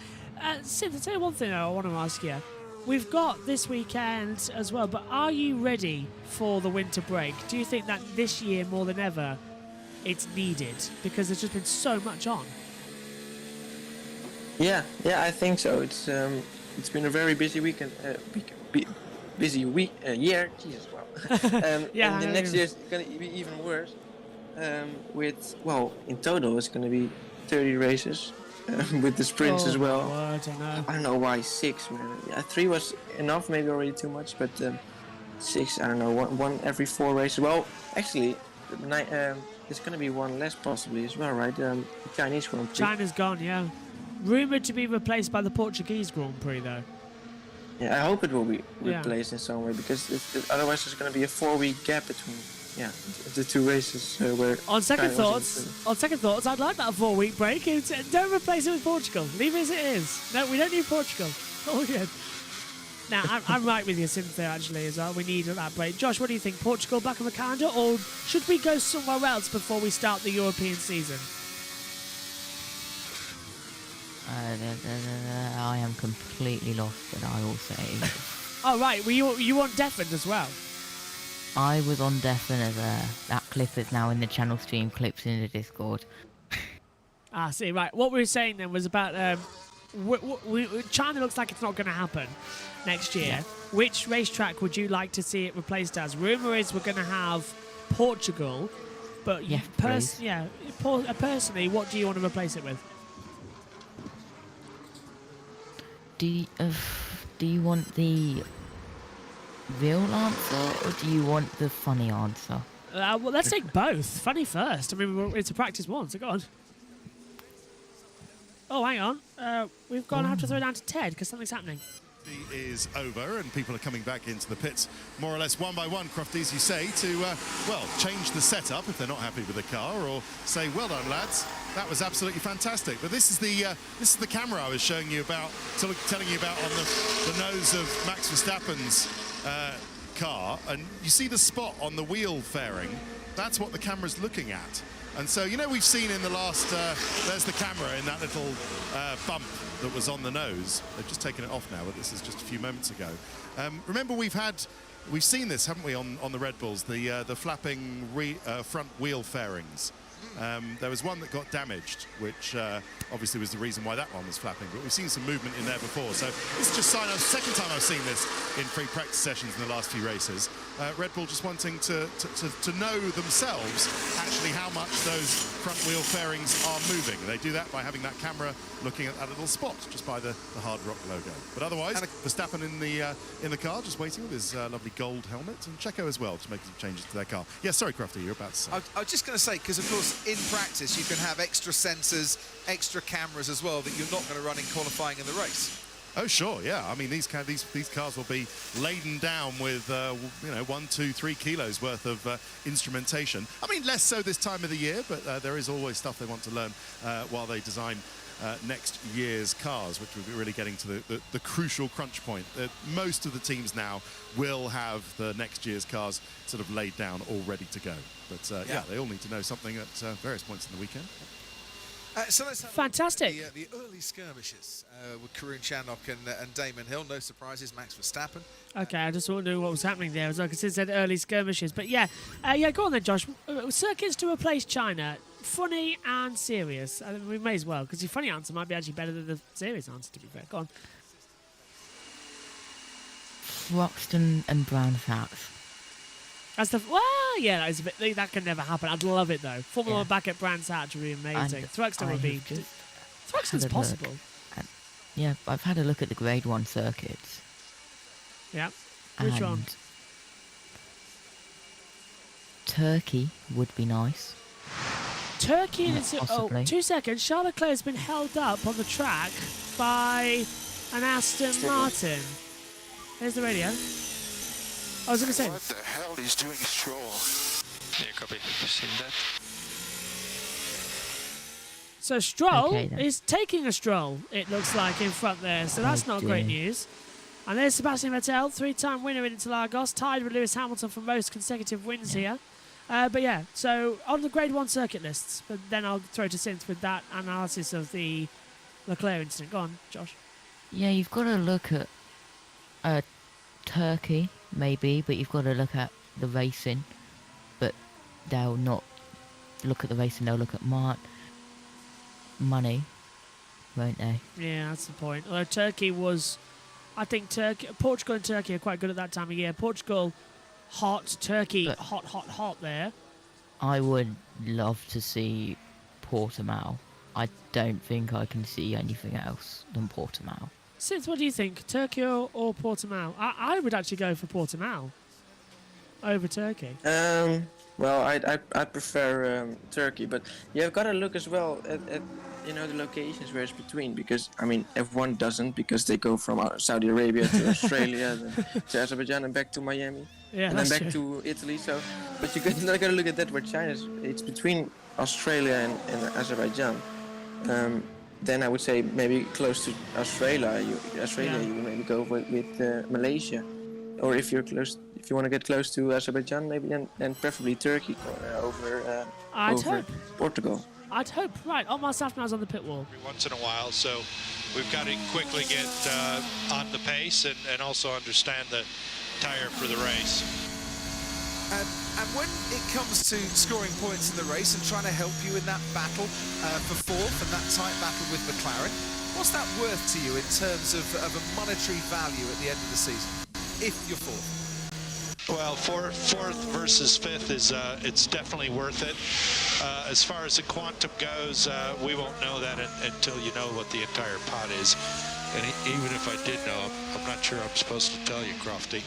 Sid, I'll tell you one thing I want to ask you. We've got this weekend as well, but are you ready for the winter break? Do you think that this year more than ever it's needed? Because there's just been so much on. Yeah, I think so. It's been a very busy weekend, busy year. Jesus, wow. Yeah, and the next year is going to be even worse. In total it's going to be 30 races. With the sprints as well. I don't know why 6. Man. 3 was enough, maybe already too much, but 6, I don't know, one every 4 races. Well, actually, there's going to be one less possibly as well, right? The Chinese Grand Prix. China's gone, yeah. Rumoured to be replaced by the Portuguese Grand Prix, though. Yeah, I hope it will be replaced in some way, because otherwise there's going to be a 4-week gap between the 2 races. Where on second thoughts, I'd like that 4-week break. Don't replace it with Portugal. Leave it as it is. No, we don't need Portugal. All good. Now, I'm right with you, Cynthia, actually, as well. We need that break. Josh, what do you think? Portugal back on the calendar, or should we go somewhere else before we start the European season? I am completely lost, but I will say. Oh, right. Well, you want Deafened as well? I was on Deafened as that clip is now in the channel stream clips in the Discord. See, right. What we were saying then was about China looks like it's not going to happen next year. Yeah. Which racetrack would you like to see it replaced as? Rumour is we're going to have Portugal, but personally, what do you want to replace it with? Do you want the real answer, or do you want the funny answer? Well, let's take both. Funny first. I mean, it's a practice one, so go on. Oh, hang on. We've gone to have to throw it down to Ted because something's happening. Is over and people are coming back into the pits more or less one by one, Crofties, you say, to well, change the setup if they're not happy with the car, or say, well done lads, that was absolutely fantastic. But this is the camera I was showing you about, telling you about on the nose of Max Verstappen's car, and you see the spot on the wheel fairing. That's what the camera's looking at. And so, you know, we've seen in the last, there's the camera in that little bump that was on the nose. They've just taken it off now, but this is just a few moments ago. Remember, we've seen this, haven't we, on the Red Bulls, the flapping front wheel fairings. There was one that got damaged, which obviously was the reason why that one was flapping, but we've seen some movement in there before. So this is just the second time I've seen this in free practice sessions in the last few races. Red Bull just wanting to know themselves actually how much those front wheel fairings are moving. They do that by having that camera looking at that little spot just by the Hard Rock logo. But otherwise, Verstappen in the car, just waiting with his lovely gold helmet, and Checo as well to make some changes to their car. Yeah, sorry, Crofty, you're about to say. I was just going to say, because of course in practice you can have extra sensors, extra cameras as well that you're not going to run in qualifying in the race. Oh sure, yeah. I mean, these cars will be laden down with 1, 2, 3 kilos worth of instrumentation. I mean, less so this time of the year, but there is always stuff they want to learn while they design next year's cars, which will be really getting to the crucial crunch point. Most of the teams now will have the next year's cars sort of laid down, all ready to go. But yeah, they all need to know something at various points in the weekend. So let's have Fantastic. the early skirmishes with Karun Chandhok and Damon Hill. No surprises, Max Verstappen. Okay, I just wondering what was happening there. As I said, early skirmishes. But yeah, go on then, Josh. Circuits to replace China. Funny and serious. I mean, we may as well, because the funny answer might be actually better than the serious answer, to be fair. Go on. Thruxton and Brown South. That's yeah, that is a bit. That can never happen. I'd love it though. Formula One back at Brands Hatch would be amazing. Thruxton would be. Thruxton's possible. Yeah, I've had a look at the Grade 1 circuits. Yeah. Which one? Turkey would be nice. Turkey and possibly. 2 seconds. Charles Leclerc has been held up on the track by an Aston Martin. Here's the radio. I was going to say. What the hell is doing Stroll? Yeah, copy. Seen that. So Stroll is taking a stroll, it looks like, in front there. So that's not great news. And there's Sebastian Vettel, 3-time winner in Interlagos, tied with Lewis Hamilton for most consecutive wins here. But yeah, so on the Grade 1 circuit lists, but then I'll throw to Synth with that analysis of the Leclerc incident. Go on, Josh. Yeah, you've got to look at Turkey, maybe, but you've got to look at the racing. But they'll not look at the racing, they'll look at money, won't they? Yeah, that's the point. Although Turkey was, I think Portugal and Turkey are quite good at that time of year. Portugal, hot. Turkey, but hot there. I would love to see Portimao. I don't think I can see anything else than Portimao. Sid, what do you think? Turkey or Portimao? I would actually go for Portimao over Turkey. Well, I prefer Turkey, but you've got to look as well at the locations where it's between, because I mean F1 doesn't, because they go from Saudi Arabia to Australia, then to Azerbaijan and back to Miami, and then back to Italy. So, but you got to look at that where China's. It's between Australia and Azerbaijan. Then I would say maybe close to Australia. You maybe go with Malaysia, or if you want to get close to Azerbaijan, maybe and preferably Turkey over Portugal. I'd hope. Right, Omar Safnau's on the pit wall. Once in a while, so we've got to quickly get on the pace and also understand the tire for the race. And when it comes to scoring points in the race and trying to help you in that battle for fourth and that tight battle with McLaren, what's that worth to you in terms of a monetary value at the end of the season, if you're fourth? Well, fourth versus fifth is it's definitely worth it. As far as the quantum goes, we won't know that until you know what the entire pot is. And even if I did know, I'm not sure I'm supposed to tell you, Crofty.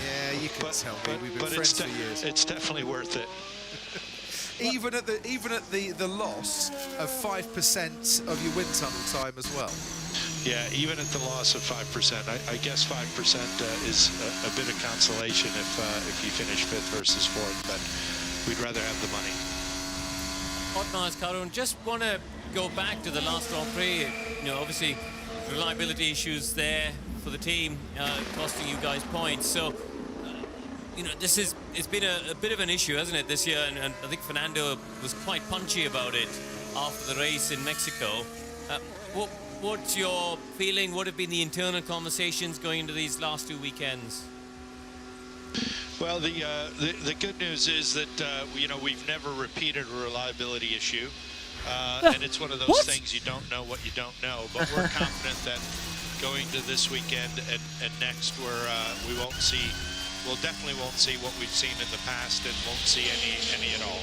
Yeah, you can tell me. We've been But friends for years. it's definitely worth it. Even at the loss of 5% of your wind tunnel time as well. Yeah, even at the loss of 5%, I guess 5% is a bit of consolation if you finish 5th versus 4th, but we'd rather have the money. Otmars, Karun, just want to go back to the last Grand Prix. You know, obviously reliability issues there for the team, costing you guys points. So, you know, it's been a bit of an issue, hasn't it, this year? And I think Fernando was quite punchy about it after the race in Mexico. What's your feeling? What have been the internal conversations going into these last 2 weekends? Well, the good news is that you know, we've never repeated a reliability issue, and it's one of those things you don't know what you don't know. But we're confident that going to this weekend and next, we'll definitely won't see what we've seen in the past, and won't see any at all.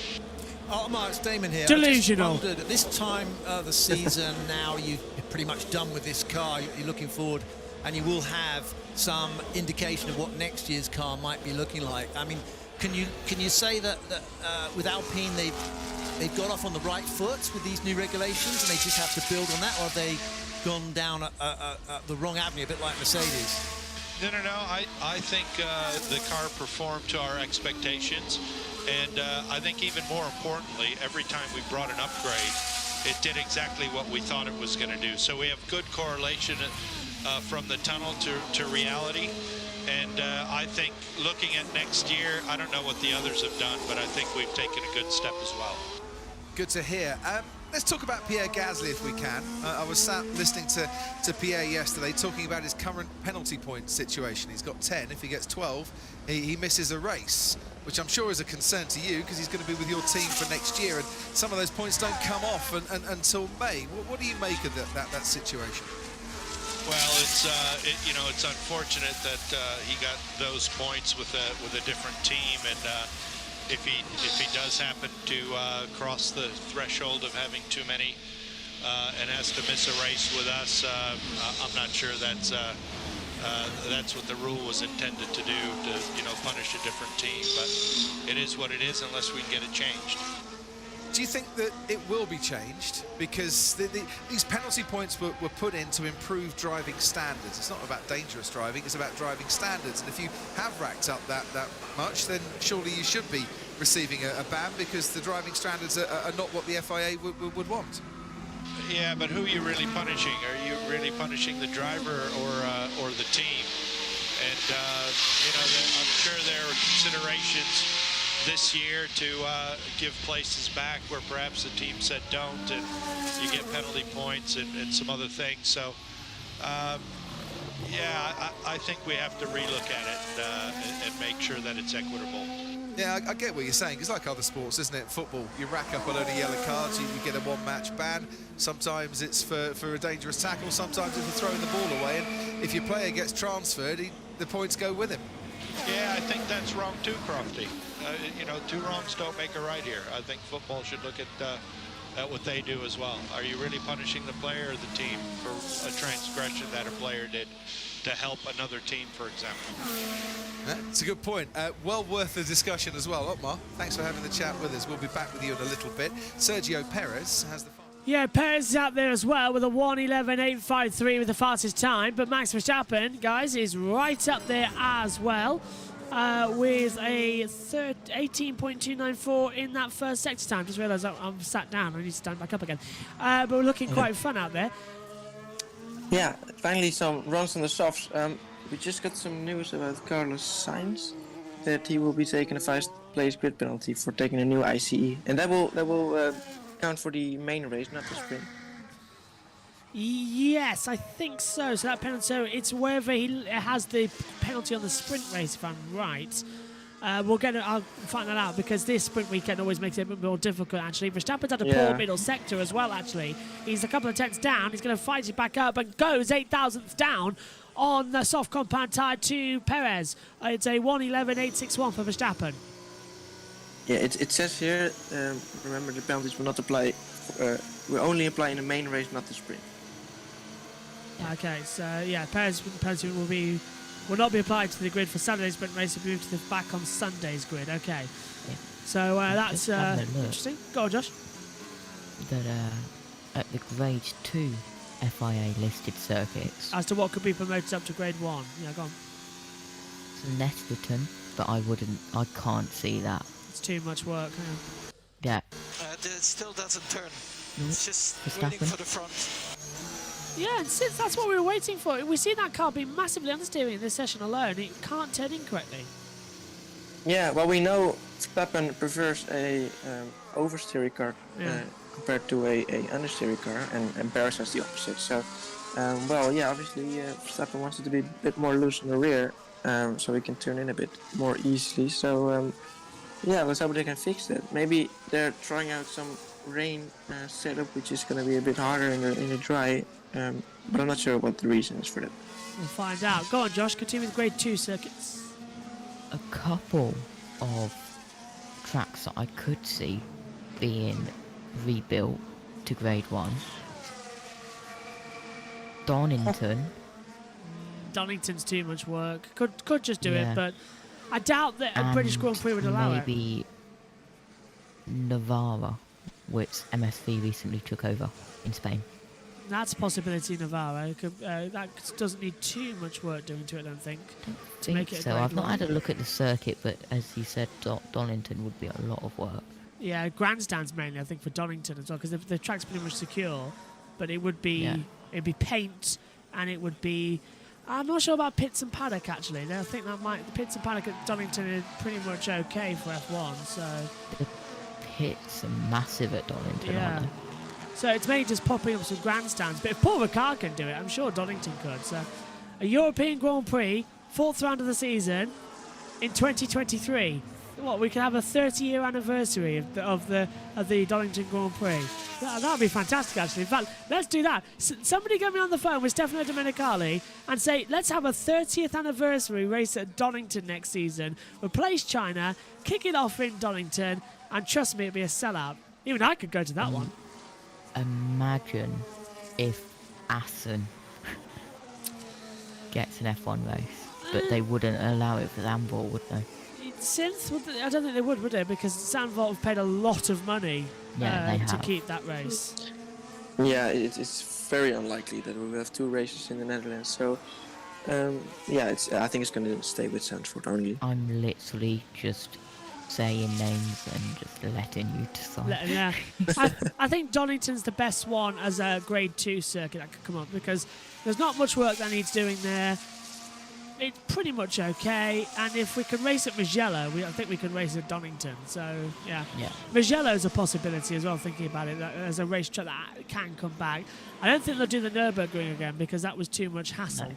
Otmar, it's Damon here. Delusional. I just wondered, at this time of the season now, you're pretty much done with this car. You're looking forward, and you will have some indication of what next year's car might be looking like. I mean, can you say that with Alpine they've got off on the right foot with these new regulations, and they just have to build on that, or have they gone down the wrong avenue, a bit like Mercedes? No. I think the car performed to our expectations, and I think even more importantly, every time we brought an upgrade, it did exactly what we thought it was going to do. So we have good correlation from the tunnel to reality, and I think looking at next year, I don't know what the others have done, but I think we've taken a good step as well. Good to hear. Let's talk about Pierre Gasly if we can. I was sat listening to Pierre yesterday talking about his current penalty point situation. He's got 10. If he gets 12, he misses a race, which I'm sure is a concern to you because he's going to be with your team for next year, and some of those points don't come off until May. What do you make of that situation? Well, you know, it's unfortunate that he got those points with a different team, and if he does happen to cross the threshold of having too many and has to miss a race with us, I'm not sure that's what the rule was intended to do, to, you know, punish a different team. But it is what it is unless we can get it changed. Do you think that it will be changed? Because these penalty points were put in to improve driving standards. It's not about dangerous driving, it's about driving standards. And if you have racked up that much, then surely you should be receiving a ban, because the driving standards are not what the FIA would want. Yeah, but who are you really punishing? Are you really punishing the driver or the team? And, you know, I'm sure there are considerations this year to give places back where perhaps the team said don't, and you get penalty points and some other things. So, yeah, I think we have to relook at it and make sure that it's equitable. Yeah, I get what you're saying. It's like other sports, isn't it? In football, you rack up a load of yellow cards, you get a one-match ban. Sometimes it's for a dangerous tackle, sometimes it's for throwing the ball away. And if your player gets transferred, the points go with him. Yeah, I think that's wrong too, Crofty. You know, two wrongs don't make a right here. I think football should look at what they do as well. Are you really punishing the player or the team for a transgression that a player did to help another team, for example? That's a good point. Well worth the discussion as well. Otmar, thanks for having the chat with us. We'll be back with you in a little bit. Sergio Perez has the... Yeah, Perez is out there as well with a 1:11.853 with the fastest time. But Max Verstappen, guys, is right up there as well with a 18.294 in that first sector time. Just realised I'm sat down. I need to stand back up again. But we're looking quite fun out there. Yeah, finally some runs on the softs. We just got some news about Carlos Sainz, that he will be taking a 5th-place grid penalty for taking a new ICE, and that will count for the main race, not the sprint. Yes, I think so. So that penalty, so it's wherever he has the penalty on the sprint race, if I'm right. I'll find that out, because this sprint weekend always makes it a bit more difficult, actually. Verstappen's had a poor middle sector as well, actually. He's a couple of tenths down. He's going to fight it back up and goes 0.008 down on the soft compound tyre to Perez. It's a 1:11.861 for Verstappen. Yeah, it says here, remember the penalties will not apply, will only apply in the main race, not the sprint. Okay, so yeah, Perez penalty will not be applied to the grid for Saturday's sprint race. Will be moved to the back on Sunday's grid. Okay, Yeah. so that's Just having a look. interesting. Go on, Josh. That at the Grade 2 FIA listed circuits, As to what could be promoted up to Grade 1. Yeah, go on. Netherton, but I can't see that. It's too much work. Yeah. It still doesn't turn. Mm. It's just Verstappen. waiting for the front. Yeah, and since that's what we were waiting for, we see that car being massively understeering in this session alone. It can't turn in correctly. Yeah, well, we know Verstappen prefers a oversteering car Yeah. compared to a understeering car, and Perez has the opposite. So, well, yeah, obviously Verstappen wants it to be a bit more loose in the rear, so he can turn in a bit more easily. So, yeah, let's hope they can fix that. Maybe they're trying out some rain setup, which is going to be a bit harder in the dry, but I'm not sure what the reason is for that. We'll find out. Go on, Josh. Continue with Grade 2 circuits. A couple of tracks that I could see being rebuilt to Grade 1. Donington. Donington's too much work. Could just do Yeah. it, but I doubt that a British Grand Prix would allow it. Maybe Navarra, which MSV recently took over in Spain. That's a possibility, Navarro. That doesn't need too much work doing to it, I don't think. To make it a So Grade I've not 1. had a look at the circuit, but as you said, Donington would be a lot of work. Yeah, grandstands mainly, I think, for Donington as well, because the track's pretty much secure. But it would be it'd be paint, and it would be. I'm not sure about pits and paddock actually. I think that might the pits and paddock at Donington is pretty much okay for F1. So The pits are massive at Donington, yeah. aren't they? So it's mainly just popping up some grandstands. But if Paul Ricard can do it, I'm sure Donington could. So a European Grand Prix, 4th round of the season in 2023. What, we can have a 30-year anniversary of the Donington Grand Prix. That would be fantastic, actually. In fact, let's do that. Somebody get me on the phone with Stefano Domenicali and say, let's have a 30th anniversary race at Donington next season. Replace China, kick it off in Donington, and trust me, it'll be a sellout. Even I could go to that one. Imagine if Assen gets an F1 race, but they wouldn't allow it for Zandvoort, would they? Synth, I don't think they would they? Because Zandvoort have paid a lot of money They to have. keep that race. Yeah, it's very unlikely that we will have 2 races in the Netherlands. So, yeah, I think it's going to stay with Zandvoort only. I'm literally just saying names and just letting you decide. Yeah, I think Donington's the best one as a Grade 2 circuit that could come up because there's not much work that needs doing there. It's pretty much okay, and if we can race at Mugello, I think we can race at Donington. So yeah, Mugello's a possibility as well. Thinking about it, as a racetrack that can come back. I don't think they'll do the Nürburgring again because that was too much hassle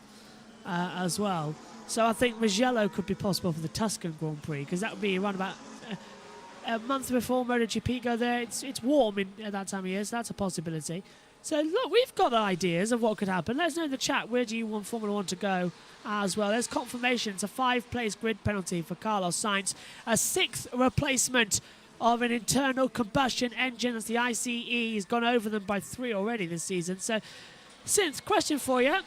as well. So I think Mugello could be possible for the Tuscan Grand Prix because that would be around about a month before MotoGP go there. It's warm at that time of year, so that's a possibility. So look, we've got ideas of what could happen. Let us know in the chat, where do you want Formula 1 to go as well. There's confirmation. It's a 5-place grid penalty for Carlos Sainz. A 6th replacement of an internal combustion engine as the ICE has gone over them by 3 already this season. So, Synth, question for you.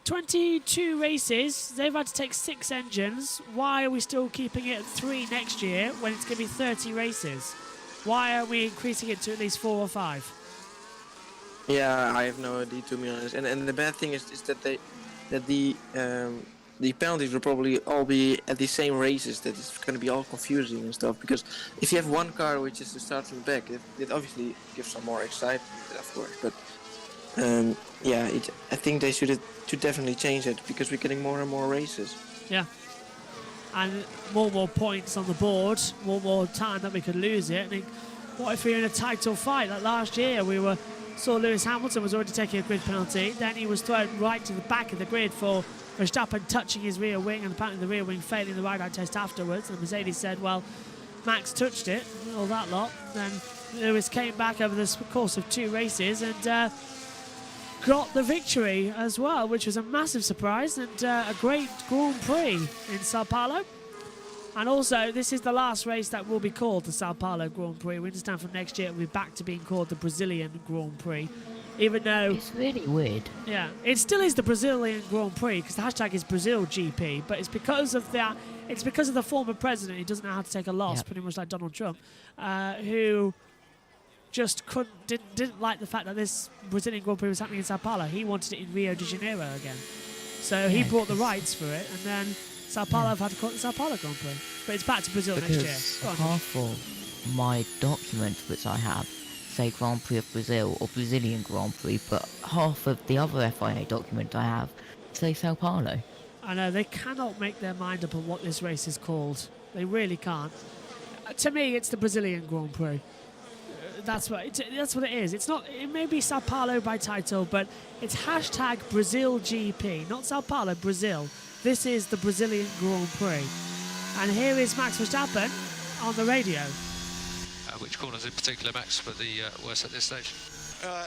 22 races, they've had to take 6 engines. Why are we still keeping it at 3 next year when it's going to be 30 races? Why are we increasing it to at least 4 or 5? Yeah, I have no idea, to be honest. And the bad thing is that the penalties will probably all be at the same races. That it's going to be all confusing and stuff. Because if you have one car which is to start from the back, it obviously gives some more excitement, of course. But yeah, I think they should definitely change it because we're getting more and more races. Yeah. And more points on the board, more time that we could lose it. I think, what if we're in a title fight? Like last year, saw Lewis Hamilton was already taking a grid penalty. Then he was thrown right to the back of the grid for Verstappen touching his rear wing, and apparently the rear wing failing the ride-out test afterwards. And Mercedes said, well, Max touched it, all that lot. Then Lewis came back over the course of 2 races and got the victory as well, which was a massive surprise and a great Grand Prix in Sao Paulo. And also, this is the last race that will be called the Sao Paulo Grand Prix. We understand from next year it will be back to being called the Brazilian Grand Prix. even though It's really weird. yeah, it still is the Brazilian Grand Prix because the hashtag is Brazil GP, but it's because of that. It's because of the former president who doesn't know how to take a loss, Yep. pretty much like Donald Trump, who just didn't like the fact that this Brazilian Grand Prix was happening in Sao Paulo. He wanted it in Rio de Janeiro again, so he Yeah, brought the rights for it, and then Sao Paulo have had to call it the Sao Paulo Grand Prix, but it's back to Brazil next year. Because Go on. half of my documents which I have say Grand Prix of Brazil or Brazilian Grand Prix, but half of the other FIA document I have say Sao Paulo. I know, they cannot make their mind up on what this race is called. They really can't. To me, it's the Brazilian Grand Prix. That's what it is. It's not. It may be Sao Paulo by title, but it's hashtag Brazil GP, not Sao Paulo, Brazil. This is the Brazilian Grand Prix. And here is Max Verstappen on the radio. Which corners in particular, Max, for the worst at this stage?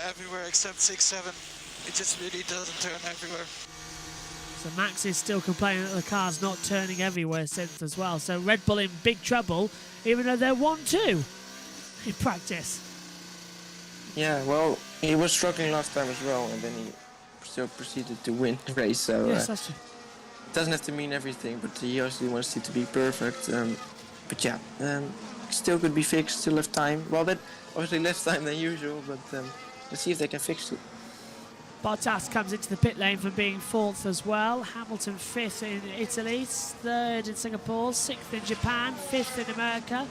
Everywhere except 6-7. It just really doesn't turn everywhere. So Max is still complaining that the car's not turning everywhere since as well. So Red Bull in big trouble, even though they're 1-2 in practice. Yeah, well, he was struggling last time as well, and then he still proceeded to win the race. So Yes, that's true. it doesn't have to mean everything, but he obviously wants it to be perfect. But yeah, still could be fixed. Still have time. Well, that obviously less time than usual, but let's see if they can fix it. Bottas comes into the pit lane from being 4th as well. Hamilton 5th in Italy, 3rd in Singapore, 6th in Japan, 5th in America,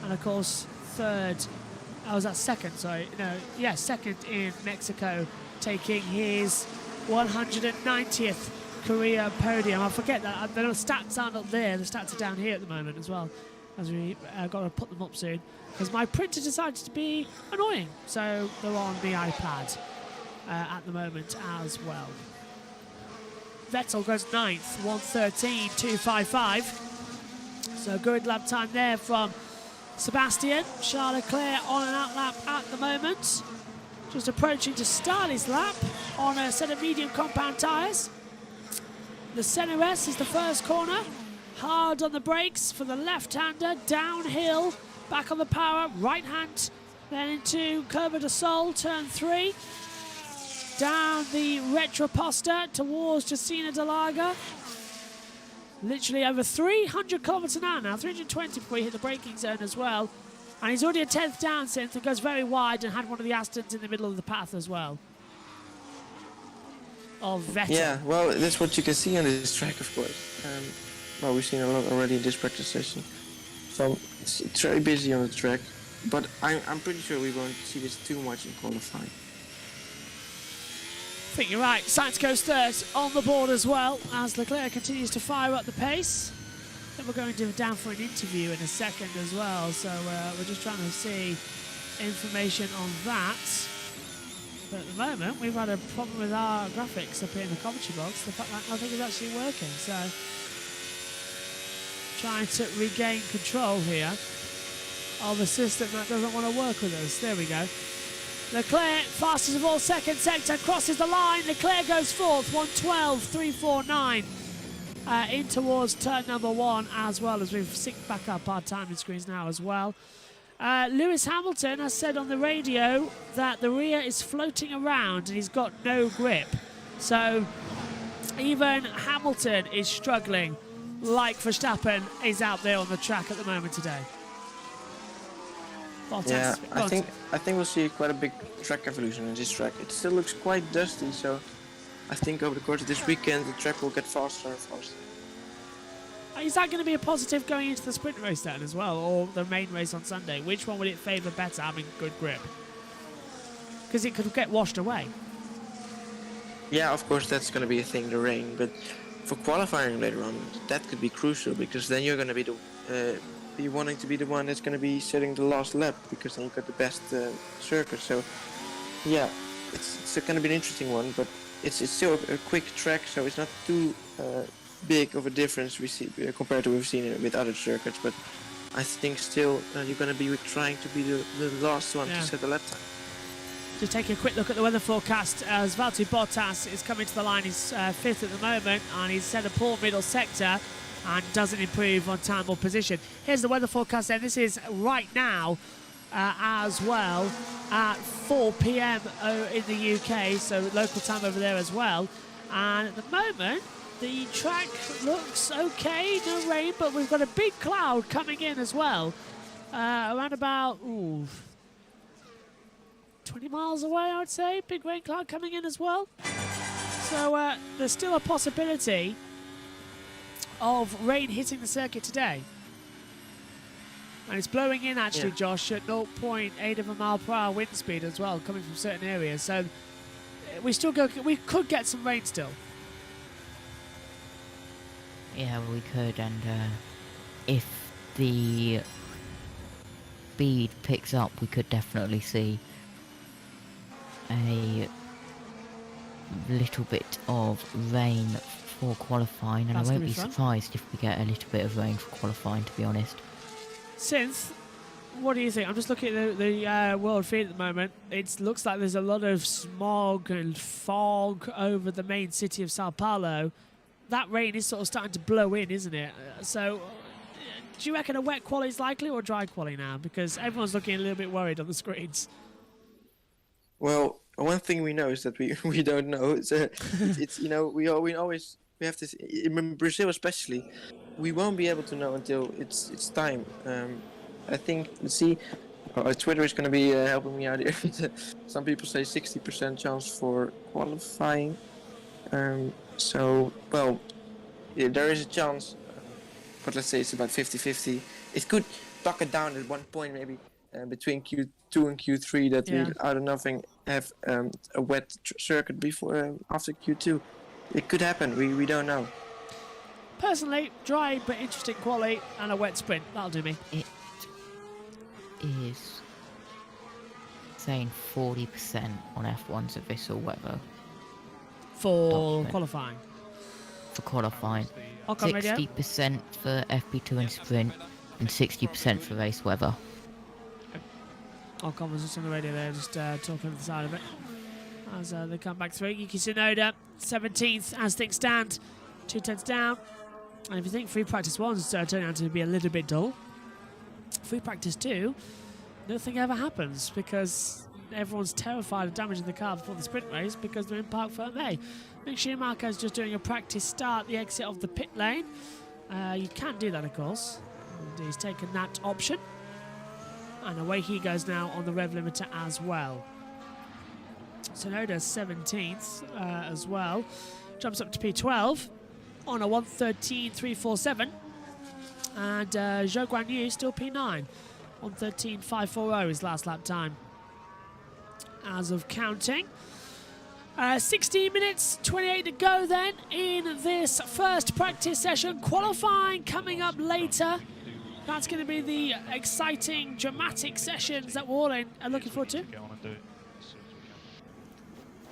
and of course 3rd. Oh, was that 2nd? Sorry, no, yeah, 2nd in Mexico, taking his 190th career podium. I forget that the stats aren't up there. The stats are down here at the moment as well. As we got to put them up soon, because my printer decided to be annoying, so they're on the iPad. At the moment as well. Vettel goes 9th, 1:13.255. So good lap time there from Sebastian. Charles Leclerc on an out lap at the moment. Just approaching to start his lap on a set of medium compound tyres. The Senna S is the first corner. Hard on the brakes for the left-hander. Downhill, back on the power, right hand. Then into Curva de Sol, turn 3. Down the Retroposta towards Jacina de Laga. Literally over 300 kilometers an hour now, 320 before he hit the braking zone as well. And he's already a 10th down since and goes very wide and had one of the Astons in the middle of the path as well. Of Vettel. Yeah, well, that's what you can see on this track, of course. Well, we've seen a lot already in this practice session. So it's very busy on the track, but I'm pretty sure we won't see this too much in qualifying. I think you're right. Sainz goes 3rd on the board as well as Leclerc continues to fire up the pace. Then we're going down for an interview in a second as well, so we're just trying to see information on that. But at the moment, we've had a problem with our graphics up here in the commentary box. The fact that nothing is actually working, so trying to regain control here of a system that doesn't want to work with us. There we go. Leclerc, fastest of all second sector, crosses the line. Leclerc goes 4th, 1:12.349. In towards turn number 1 as well, as we've synced back up our timing screens now as well. Lewis Hamilton has said on the radio that the rear is floating around and he's got no grip. So even Hamilton is struggling, like Verstappen is out there on the track at the moment today. Yeah, I think we'll see quite a big track evolution in this track. It still looks quite dusty, so I think over the course of this weekend the track will get faster and faster. Is that going to be a positive going into the sprint race then as well, or the main race on Sunday? Which one would it favour better, having good grip? Because it could get washed away. Yeah, of course that's going to be a thing, the rain, but for qualifying later on, that could be crucial, because then you're going to be be wanting to be the one that's going to be setting the last lap, because then you've got the best circuit. So yeah, it's going to be an interesting one, but it's still a quick track, so it's not too big of a difference we see compared to what we've seen with other circuits. But I think still you're going to be trying to be the last one to set the lap time. To take a quick look at the weather forecast, as Valtteri Bottas is coming to the line. He's 5th at the moment, and he's set a poor middle sector and doesn't improve on time or position. Here's the weather forecast then. This is right now as well at 4 p.m. in the UK, so local time over there as well. And at the moment, the track looks okay, no rain, but we've got a big cloud coming in as well. Around about 20 miles away, I would say. Big rain cloud coming in as well. So there's still a possibility of rain hitting the circuit today. And it's blowing in actually, Josh, at 0.8 of a mile per hour wind speed as well, coming from certain areas. So we could get some rain still. Yeah, we could, and if the speed picks up, we could definitely see a little bit of rain for qualifying, and I won't be surprised if we get a little bit of rain for qualifying, to be honest. Synth, what do you think? I'm just looking at the world feed at the moment. It looks like there's a lot of smog and fog over the main city of Sao Paulo. That rain is sort of starting to blow in, isn't it? So, do you reckon a wet quali is likely or dry quali now? Because everyone's looking a little bit worried on the screens. Well, one thing we know is that we don't know. It's you know we have to in Brazil especially, we won't be able to know until it's time. I think Twitter is going to be helping me out here. Some people say 60% chance for qualifying. So well, yeah, there is a chance, but let's say it's about 50-50. It could buck it down at one point maybe between Q2 and Q3 that we out of nothing have a wet circuit before after Q2. It could happen. We don't know. Personally, dry but interesting quali and a wet sprint. That'll do me. It is saying 40% on F1's official weather. For qualifying? For qualifying. 60% for FP2 and sprint, and 60% for race weather. Ocon was just on the radio there, just talking to the side of it. As they come back through. Yuki Tsunoda, 17th as things stand. 2 tenths down. And if you think free practice 1's turning out to be a little bit dull, free practice 2, nothing ever happens because everyone's terrified of damaging the car before the sprint race because they're in Parc Fermé. Mick Schumacher's just doing a practice start, the exit of the pit lane. You can do that, of course. And he's taken that option. And away he goes now on the rev limiter as well. Tsunoda's 17th as well. Jumps up to P12 on a 1:13.347. And Zhou Guanyu still P9. 1:13.540 his last lap time. As of counting. 16 minutes, 28 to go then in this first practice session. Qualifying coming up later. That's going to be the exciting, dramatic sessions that we're all are looking forward to.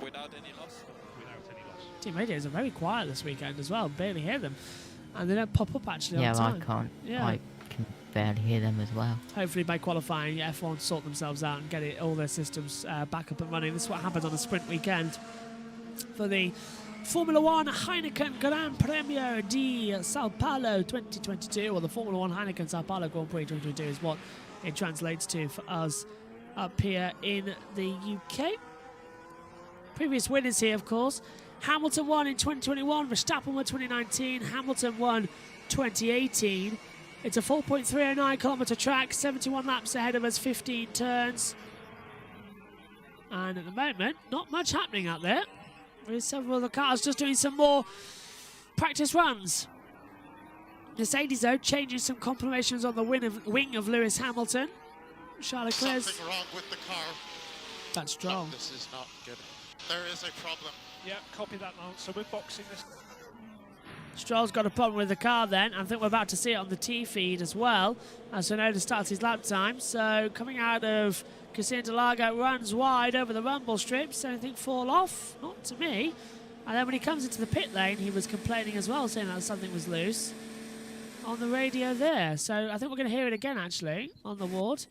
Without any loss? Without any loss. Team radios are very quiet this weekend as well. Barely hear them. And they don't pop up actually yeah, on time. I can't. Yeah. I can barely hear them as well. Hopefully by qualifying, F1 sort themselves out and get all their systems back up and running. This is what happens on a sprint weekend for the Formula 1 Heineken Gran Premio di Sao Paulo 2022, or the Formula 1 Heineken Sao Paulo Grand Prix 2022 is what it translates to for us up here in the UK. Previous winners here, of course. Hamilton won in 2021, Verstappen won 2019, Hamilton won 2018. It's a 4.309 kilometre track, 71 laps ahead of us, 15 turns. And at the moment, not much happening out there. There's several of the cars just doing some more practice runs. Mercedes, though, changing some confirmations on the wing of Lewis Hamilton. Charles Leclerc. Something wrong with the car. That's strong. No, this is not good. There is a problem. Yeah, copy that now. So we're boxing this. Stroll's got a problem with the car then. I think we're about to see it on the T feed as well. As Tsunoda starts his lap time. So coming out of Casino del Lago, runs wide over the rumble strips. Anything fall off? Not to me. And then when he comes into the pit lane, he was complaining as well, saying that something was loose on the radio there. So I think we're going to hear it again, actually, on the ward.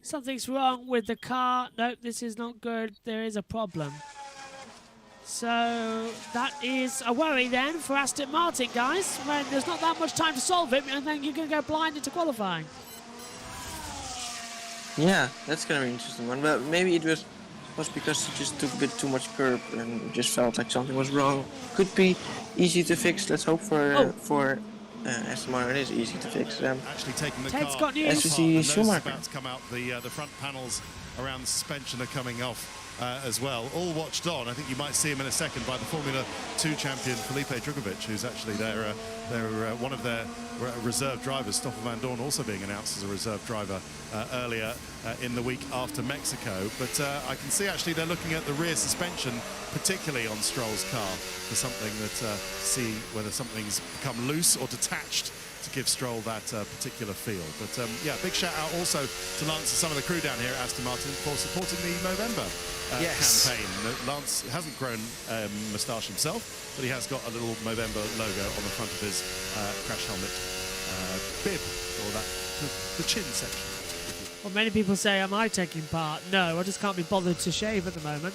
Something's wrong with the car. Nope, this is not good. There is a problem. So that is a worry then for Aston Martin, guys, when there's not that much time to solve it, and then you're going to go blind into qualifying. Yeah, that's gonna be an interesting one. But maybe it was because he just took a bit too much curb and just felt like something was wrong. Could be easy to fix. Let's hope for Aston Martin it is easy to fix. Actually taking the Ted's car got news. As we see Schumacher. about to come out. The front panels around the suspension are coming off as well. All watched on. I think you might see him in a second by the Formula 2 champion Felipe Drugovich, who's actually one of their reserve drivers. Stoffel van Dorn also being announced as a reserve driver earlier in the week after Mexico. But I can see actually they're looking at the rear suspension, particularly on Stroll's car, for something that see whether something's become loose or detached to give Stroll that particular feel. But yeah, big shout out also to Lance and some of the crew down here at Aston Martin for supporting the Movember campaign. Lance hasn't grown moustache himself, but he has got a little Movember logo on the front of his crash helmet bib, or the chin section. Well, many people say, am I taking part? No, I just can't be bothered to shave at the moment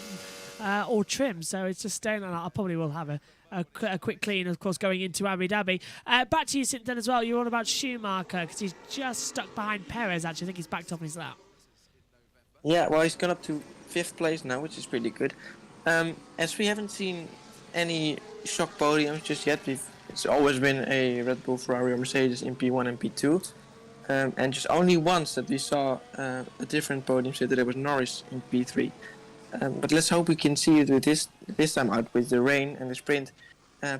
or trim, so it's just staying on that. I probably will have a quick clean, of course, going into Abu Dhabi. Back to you, Sinton, as well. You're on about Schumacher, because he's just stuck behind Perez, actually. I think he's backed off his lap. Yeah, well, he's gone up to 5th place now, which is pretty good. As we haven't seen any shock podiums just yet, it's always been a Red Bull, Ferrari, or Mercedes in P1 and P2. And just only once that we saw a different podium set, that it was Norris in P3. But let's hope we can see it with this time out, with the rain and the sprint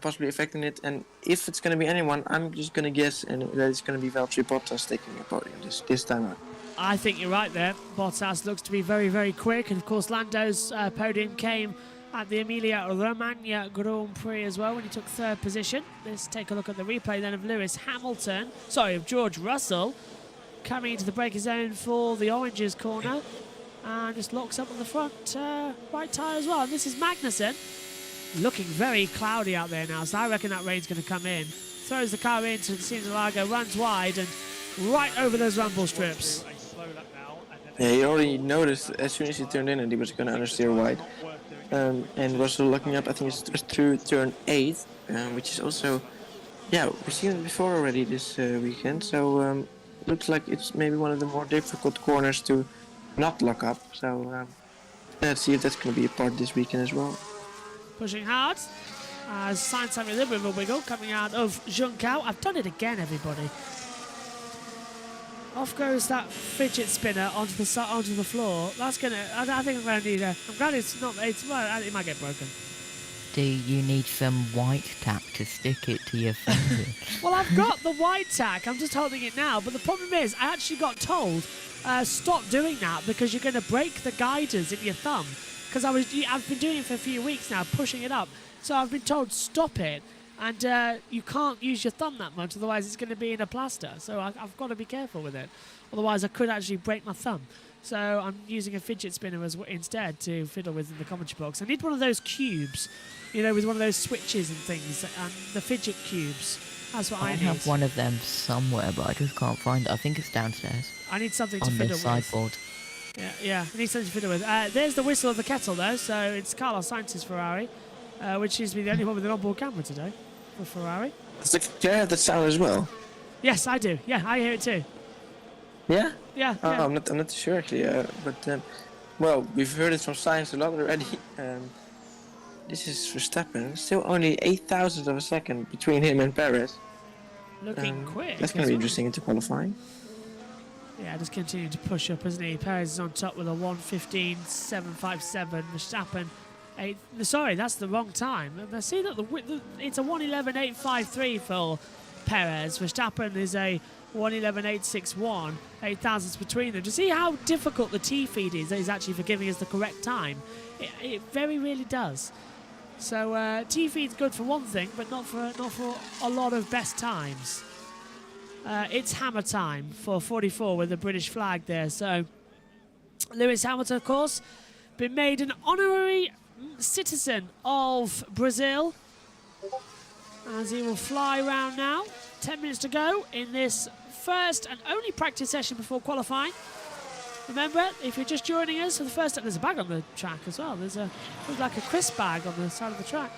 possibly affecting it. And if it's going to be anyone, I'm just going to guess and that it's going to be Valtteri Bottas taking a podium this time out. I think you're right there. Bottas looks to be very, very quick. And, of course, Lando's podium came at the Emilia-Romagna Grand Prix as well when he took 3rd position. Let's take a look at the replay then of George Russell coming into the braking zone for the Oranges corner. And just locks up on the front right tyre as well. And this is Magnussen, looking very cloudy out there now, so I reckon that rain's going to come in. Throws the car into the Sinalago, runs wide and right over those rumble strips. Yeah, he already noticed as soon as he turned in and he was going to understeer wide. And Russell looking up, I think it's through turn 8, which is also, yeah, we've seen it before already this weekend. So looks like it's maybe one of the more difficult corners to not lock up, so let's see if that's going to be a part this weekend as well. Pushing hard as Sainz having a little bit of a wiggle coming out of Junção. I've done it again, everybody. Off goes that fidget spinner onto the floor. That's gonna. I think I'm gonna need a. I'm glad it's not. It might get broken. Do you need some white tack to stick it to your finger? Well, I've got the white tack. I'm just holding it now. But the problem is, I actually got told, stop doing that because you're going to break the guiders in your thumb. Because I've been doing it for a few weeks now, pushing it up. So I've been told, stop it. And you can't use your thumb that much, otherwise it's going to be in a plaster. So I've got to be careful with it. Otherwise, I could actually break my thumb. So I'm using a fidget spinner instead to fiddle with in the commentary box. I need one of those cubes, you know, with one of those switches and things, and the fidget cubes. That's what I need. I have one of them somewhere, but I just can't find it. I think it's downstairs. I need something to fiddle with. On the sideboard. Yeah, I need something to fiddle with. There's the whistle of the kettle, though, so it's Carlos Sainz's Ferrari, which seems to be the only one with an onboard camera today for Ferrari. Do you have that sound as well? Yes, I do. Yeah, I hear it too. Yeah? Yeah. Oh, yeah. I'm not sure actually, but well, we've heard it from Sainz a lot already. This is Verstappen. Still only 0.08 of a second between him and Perez. Looking quick. That's going to be interesting into qualifying. Yeah, just continuing to push up, isn't he? Perez is on top with a 1:15.757. Verstappen, sorry, that's the wrong time. I see that it's a 1:11.853 for Perez. Verstappen is a 1:11.861. 8 thousandths between them. To see how difficult the T-feed is actually for giving us the correct time. It very really does. So T-feed's good for one thing, but not for a lot of best times. It's hammer time for 44 with the British flag there. So Lewis Hamilton, of course, been made an honorary citizen of Brazil, as he will fly around now. 10 minutes to go in this first and only practice session before qualifying. Remember, if you're just joining us for the first time, there's a bag on the track as well. There's like a crisp bag on the side of the track.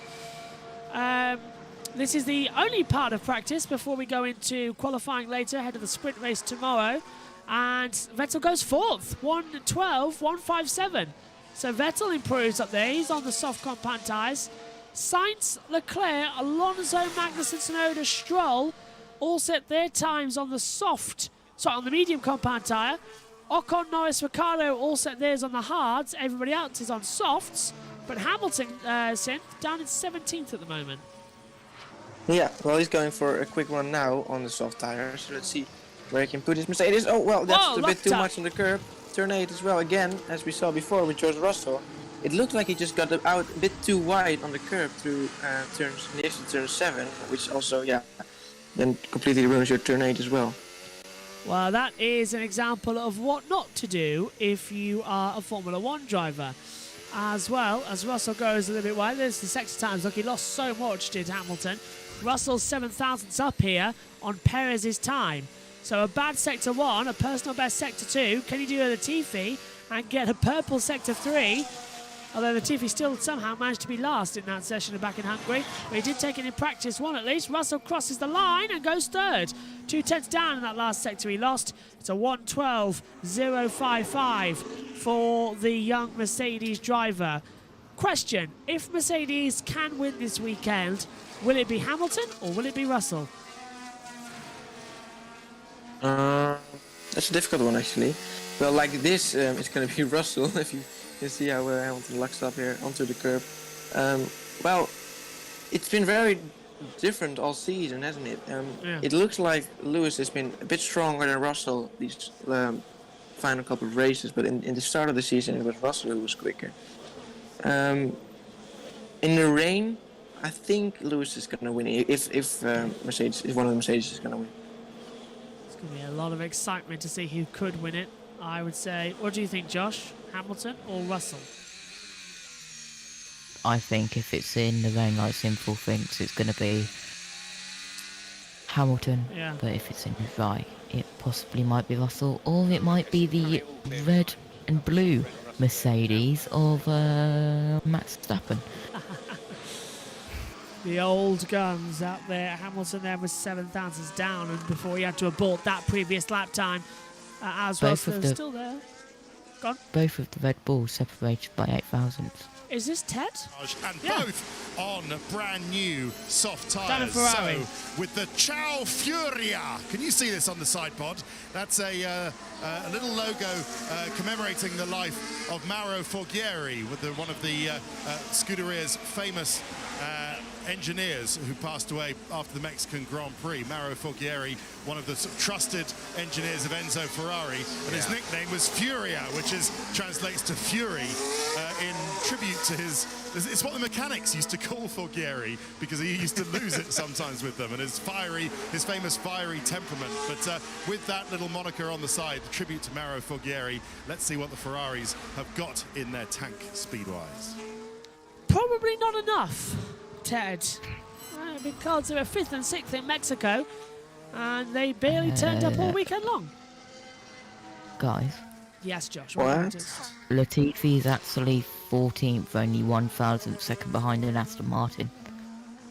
This is the only part of practice before we go into qualifying later, ahead of the sprint race tomorrow. And Vettel goes fourth, 1:12, 1:57. So Vettel improves up there. He's on the soft compound tyres. Sainz, Leclerc, Alonso, Magnussen, Tsunoda, Stroll all set their times on the medium compound tyre. Ocon, Norris, Ricciardo all set theirs on the hards. Everybody else is on softs. But Hamilton, down in 17th at the moment. Yeah, well, he's going for a quick run now on the soft tires. So let's see where he can put his Mercedes. Oh, well, that's a bit too much on the curb. Turn 8 as well. Again, as we saw before with George Russell, it looked like he just got out a bit too wide on the curb through turn 7, which also, then completely ruins your turn 8 as well. Well, that is an example of what not to do if you are a Formula 1 driver. As well as Russell goes a little bit wide. There's the sector times. Look, he lost so much, did Hamilton. Russell's 7,000ths up here on Perez's time. So a bad sector 1, a personal best sector 2. Can he do a Latifi and get a purple sector 3? Although Latifi still somehow managed to be last in that session back in Hungary. But he did take it in practice 1 at least. Russell crosses the line and goes third. 2/10 down in that last sector he lost. It's a 1:12.055 for the young Mercedes driver. Question, if Mercedes can win this weekend, will it be Hamilton or will it be Russell? That's a difficult one, actually. Well, like this, it's going to be Russell, if you can see how Hamilton lucks up here onto the curb. Well, it's been very different all season, hasn't it? It looks like Lewis has been a bit stronger than Russell these final couple of races, but in the start of the season it was Russell who was quicker. In the rain, I think Lewis is going to win if Mercedes, if one of the Mercedes is going to win. It's going to be a lot of excitement to see who could win it, I would say. What do you think, Josh? Hamilton or Russell? I think if it's in the rain like Simple thinks, it's going to be Hamilton. Yeah. But if it's in the dry, it possibly might be Russell, or it might be the red and blue Mercedes of Max Verstappen. The old guns out there. Hamilton there was 7,000ths down, and before he had to abort that previous lap time as well. So they're still there. Gone. Both of the Red Bulls separated by 8,000ths. Is this Ted? And both on brand new soft tyres. Ferrari. So with the Ciao Furia, can you see this on the side pod? That's a little logo commemorating the life of Mauro Forghieri, with one of the Scuderia's famous engineers who passed away after the Mexican Grand Prix. Mauro Forghieri, one of the trusted engineers of Enzo Ferrari, and his nickname was Furia, which translates to fury in tribute to his. It's what the mechanics used to call Forghieri, because he used to lose it sometimes with them, and his famous fiery temperament. But with that little moniker on the side, the tribute to Mauro Forghieri, let's see what the Ferraris have got in their tank speed-wise. Probably not enough, Ted, because they were 5th and 6th in Mexico, and they barely turned up all weekend long. Guys. Yes, Josh. What? Latifi is actually 14th, only 1,000th second behind an Aston Martin.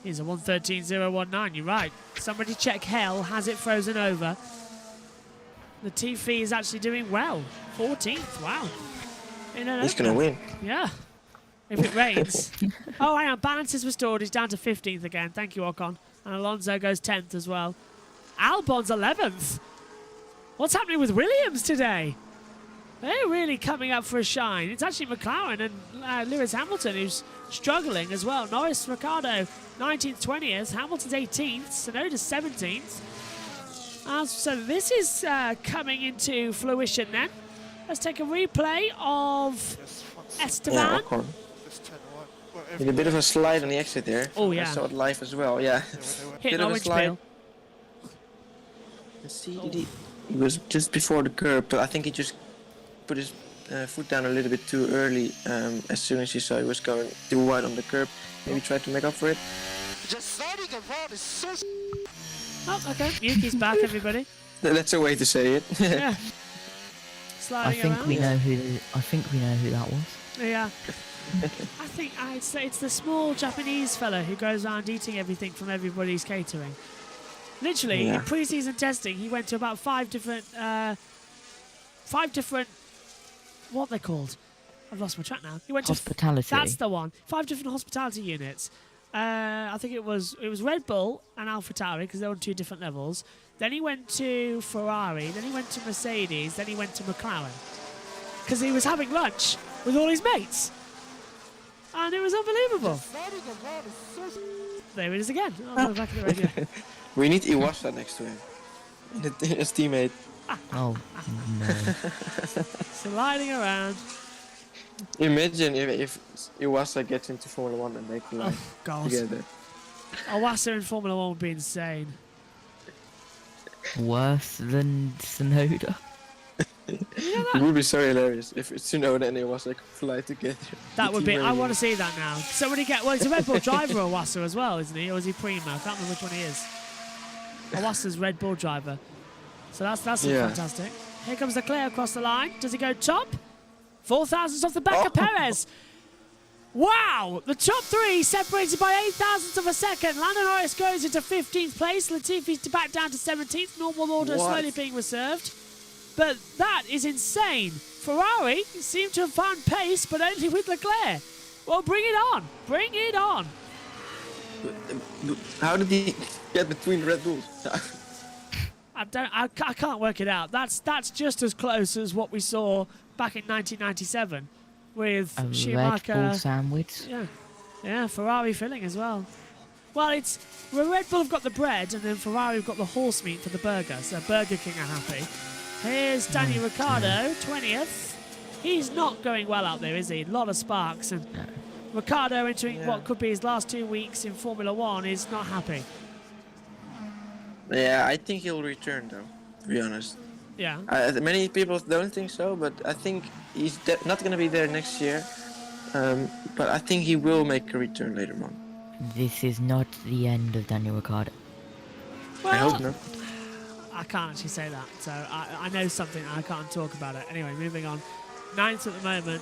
He's a 1:13.019. You're right. Somebody check hell. Has it frozen over? Latifi is actually doing well. 14th. Wow. He's going to win. Yeah. If it rains. Oh, hang on. Balance is restored. He's down to 15th again. Thank you, Ocon. And Alonso goes 10th as well. Albon's 11th. What's happening with Williams today? They're really coming up for a shine. It's actually McLaren and Lewis Hamilton who's struggling as well. Norris, Ricciardo, 19th, 20th. Hamilton's 18th. Tsunoda's 17th. So this is coming into fruition then. Let's take a replay of Esteban. Yeah, Ocon. With a bit of a slide on the exit there. Oh, yeah. I saw it live as well, yeah. Hit an orange peel. Let's see, he was just before the curb, but I think he just put his foot down a little bit too early as soon as he saw he was going too wide on the curb. Maybe tried to make up for it. Just sliding around is so... Oh, okay. Yuki's back, everybody. That's a way to say it. Yeah. Sliding I think around. we know who that was. Yeah. I think I'd say it's the small Japanese fella who goes around eating everything from everybody's catering. Literally, in pre-season testing, he went to about 5 different different, what are they called? I've lost my track now. He went Hospitality. That's the one. 5 different hospitality units. I think it was Red Bull and AlphaTauri because they were on 2 different levels. Then he went to Ferrari. Then he went to Mercedes. Then he went to McLaren because he was having lunch with all his mates, and it was unbelievable. There it is again. Oh, back in the radio. We need Iwasa next to him. His teammate. Oh, no. Sliding around. Imagine if Iwasa gets into Formula 1 and they collide together. Iwasa in Formula 1 would be insane. Worse than Tsunoda. It would be so hilarious if Tsunoda and Iwasa could fly together. That would be. I want to see that now. So when he get, well, he's a Red Bull driver, Iwasa as well, isn't he? Or is he Prima? I can't remember which one he is. Iwasa's Red Bull driver. So that's fantastic. Here comes Leclerc across the line. Does he go top? 4 thousandths off the back of Perez. Wow! The top 3 separated by 8 thousandths of a second. Lando Norris goes into 15th place. Latifi's back down to 17th. Normal order slowly being reserved. But that is insane. Ferrari seem to have found pace, but only with Leclerc. Well, bring it on. Bring it on. How did he get between Red Bulls? I can't work it out. That's just as close as what we saw back in 1997 with a Schumacher. Red Bull sandwich. Yeah, Ferrari filling as well. Well, Red Bull have got the bread, and then Ferrari have got the horse meat for the burger. So Burger King are happy. Here's Daniel Ricciardo, 20th. He's not going well out there, is he? A lot of sparks, and Ricciardo entering what could be his last 2 weeks in Formula 1 is not happy. Yeah, I think he'll return though, to be honest. Yeah. Many people don't think so, but I think he's not going to be there next year. But I think he will make a return later on. This is not the end of Daniel Ricciardo. Well, I hope not. I can't actually say that, so I know something and I can't talk about it. Anyway, moving on. 9th at the moment.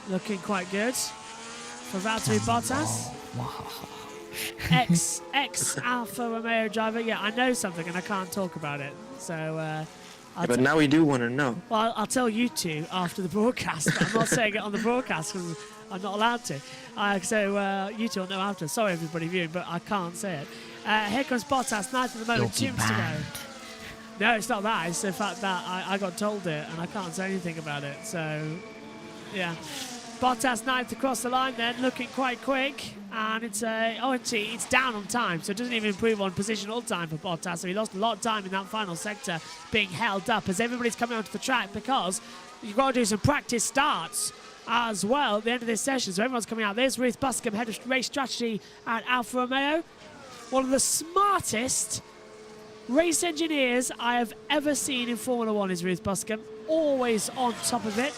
Looking quite good. For Valtteri Bottas. Ex Alfa Romeo driver. Yeah, I know something and I can't talk about it. So, but now we do want to know. Well, I'll tell you 2 after the broadcast. But I'm not saying it on the broadcast because I'm not allowed to. So you 2 will know after. Sorry, everybody viewing, but I can't say it. Here comes Bottas, 9th at the moment, 2 minutes to go. No, it's not that. It's the fact that I got told it and I can't say anything about it. So, yeah. Bottas 9th across the line then, looking quite quick. And it's down on time, so it doesn't even improve on positional time for Bottas. So he lost a lot of time in that final sector being held up as everybody's coming onto the track because you've got to do some practice starts as well at the end of this session. So everyone's coming out. There's Ruth Buscombe, head of race strategy at Alfa Romeo. One of the smartest race engineers I have ever seen in Formula 1 is Ruth Buscombe. Always on top of it.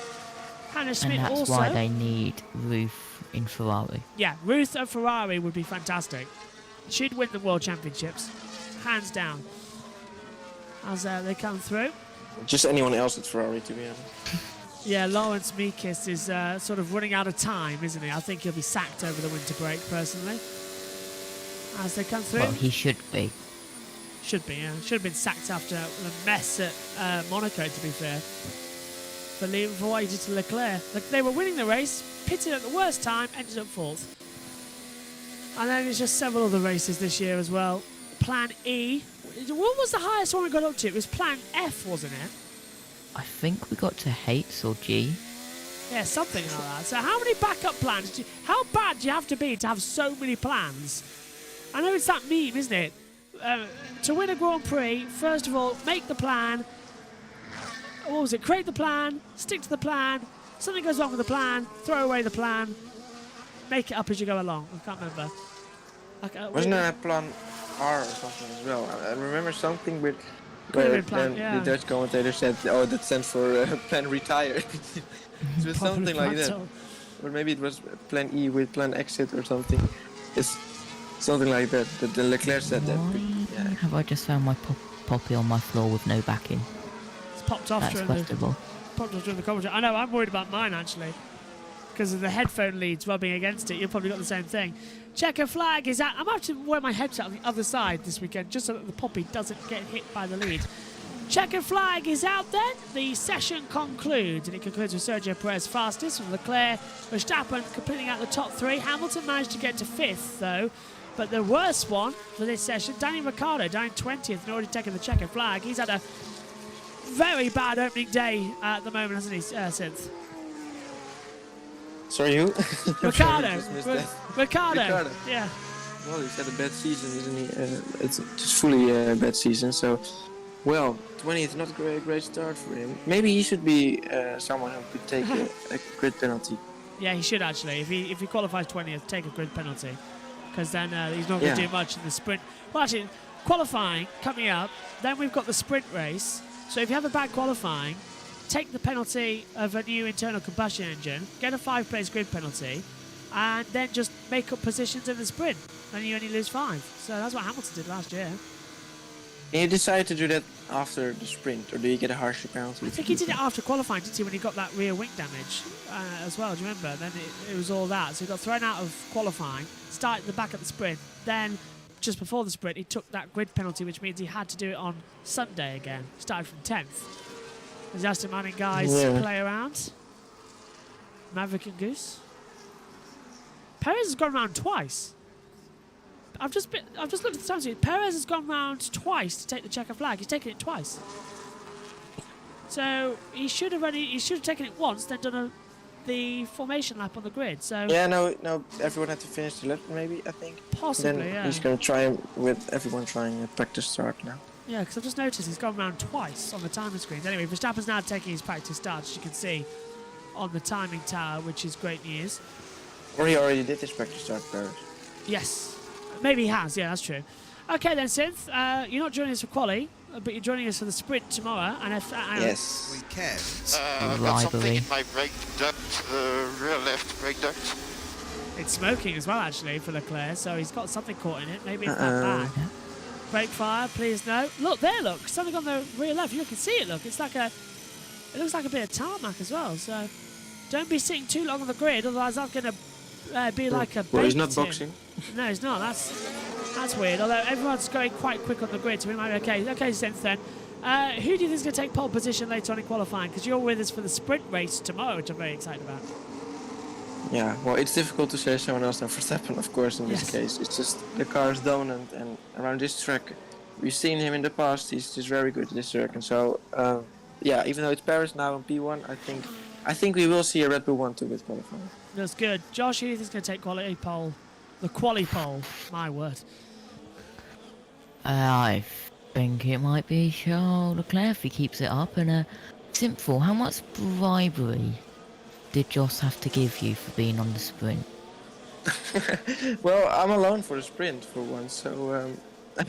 Hannah Schmidt also. And that's why they need Ruth in Ferrari. Yeah, Ruth at Ferrari would be fantastic. She'd win the World Championships, hands down, as they come through. Just anyone else at Ferrari, to be honest. Yeah, Lawrence Meekis is sort of running out of time, isn't he? I think he'll be sacked over the winter break, personally. As they come through. Well, he should be. Should be, yeah. Should have been sacked after the mess at Monaco, to be fair. For what he did to Leclerc. They were winning the race, pitted at the worst time, ended up 4th. And then there's just several other races this year as well. Plan E. What was the highest one we got up to? It was Plan F, wasn't it? I think we got to H or G. Yeah, something like that. So how many backup plans? How bad do you have to be to have so many plans? I know it's that meme, isn't it? To win a Grand Prix, first of all, make the plan. What was it? Create the plan, stick to the plan. Something goes wrong with the plan, throw away the plan. Make it up as you go along. I can't remember. Wasn't there a Plan R or something as well? I remember something with where the Dutch commentator said, "Oh, that stands for Plan Retire." It was something like that. Or maybe it was Plan E with Plan Exit or something. It's something like that. That the Leclerc said that. Yeah. Have I just found my poppy on my floor with no backing? It's popped off during the commentary. I know, I'm worried about mine actually. Because of the headphone leads rubbing against it. You've probably got the same thing. Checker flag is out. I'm going to wear my headset on the other side this weekend just so that the poppy doesn't get hit by the lead. Checkered flag is out then. The session concludes, and it concludes with Sergio Perez fastest, with Leclerc, Verstappen completing out the top 3. Hamilton managed to get to 5th though, but the worst one for this session, Danny Ricciardo down 20th and already taken the checkered flag. He's had a very bad opening day at the moment, hasn't he, Synth? Sorry, who? Ricciardo. Ricciardo. Ricciardo. Yeah. Well, he's had a bad season, isn't he? It's just fully a bad season, so... Well, 20th, not a great start for him. Maybe he should be someone who could take a grid penalty. Yeah, he should actually. If he qualifies 20th, take a grid penalty. Because then he's not going to do much in the sprint. Well, actually, qualifying coming up, then we've got the sprint race. So if you have a bad qualifying, take the penalty of a new internal combustion engine, get a 5-place grid penalty, and then just make up positions in the sprint. Then you only lose 5. So that's what Hamilton did last year. And you decided to do that after the sprint, or do you get a harsher penalty? I think he did it after qualifying, didn't he, when he got that rear wing damage as well, do you remember? Then it was all that. So he got thrown out of qualifying, started the back at the sprint, then just before the sprint he took that grid penalty, which means he had to do it on Sunday again. Started from 10th. As Aston Martin guys play around. Maverick and Goose. Perez has gone around twice. I've just looked at the time sheet. Perez has gone round twice to take the checkered flag. He's taken it twice. So he should have taken it once, then done the formation lap on the grid. So yeah, no, everyone had to finish the lap, maybe, I think. Possibly, then yeah. He's going to try with everyone trying a practice start now. Yeah, because I've just noticed he's gone round twice on the timing screens. Anyway, Verstappen's now taking his practice start, as you can see on the timing tower, which is great news. Or he already did his practice start, Paris. Yes. Maybe he has, yeah, that's true. Okay then, Synth, you're not joining us for quali, but you're joining us for the sprint tomorrow. And yes. Weekend. I've got something in my brake duct, the rear left brake duct. It's smoking as well, actually, for Leclerc, so he's got something caught in it. Maybe it's that bad. Brake fire, please no. Look, there, look, something on the rear left. You can see it, look. It looks like a bit of tarmac as well, so don't be sitting too long on the grid, otherwise that's going to be like a Well, he's not tin. boxing. No, he's not. That's weird. Although everyone's going quite quick on the grid, so we might be okay. Okay, Synth then. Who do you think is going to take pole position later on in qualifying? Because you're with us for the sprint race tomorrow, which I'm very excited about. Yeah, well, it's difficult to say someone else than Verstappen, of course, in this case. It's just the car is dominant, and around this track, we've seen him in the past. He's just very good at this circuit. So, yeah, even though it's Paris now in P1, I think we will see a Red Bull 1-2 with qualifying. That's good. Josh, who do you think is going to take quality pole? The quali pole, my word. I think it might be Charles Leclerc if he keeps it up. And simple, how much bribery did Joss have to give you for being on the sprint? Well, I'm alone for the sprint for once, so I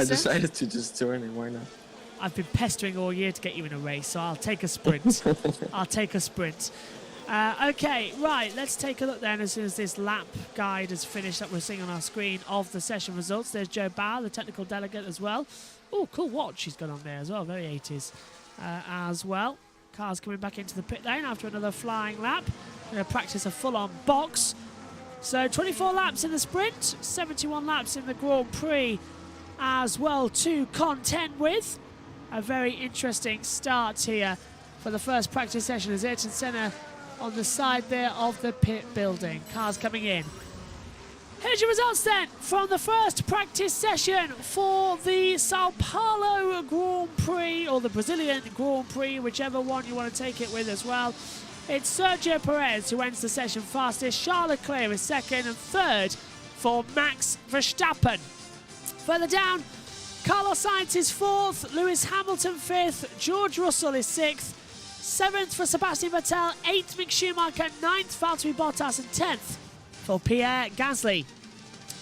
decided to just join him. Why not? I've been pestering all year to get you in a race, so I'll take a sprint. I'll take a sprint. Okay, right, let's take a look then as soon as this lap guide is finished that we're seeing on our screen of the session results. There's Joe Bauer, the technical delegate as well. Oh, cool watch she's got on there as well, very 80s as well. Cars coming back into the pit lane after another flying lap. We're going to practice a full-on box. So 24 laps in the sprint, 71 laps in the Grand Prix as well to contend with. A very interesting start here for the first practice session as Ayrton Senna on the side there of the pit building. Cars coming in. Here's your results then from the first practice session for the Sao Paulo Grand Prix, or the Brazilian Grand Prix, whichever one you want to take it with as well. It's Sergio Perez who ends the session fastest. Charles Leclerc is second, and third for Max Verstappen. Further down, Carlos Sainz is fourth, Lewis Hamilton fifth, George Russell is sixth, seventh for Sebastian Vettel, eighth Mick Schumacher, ninth Valtteri Bottas, and 10th for Pierre Gasly.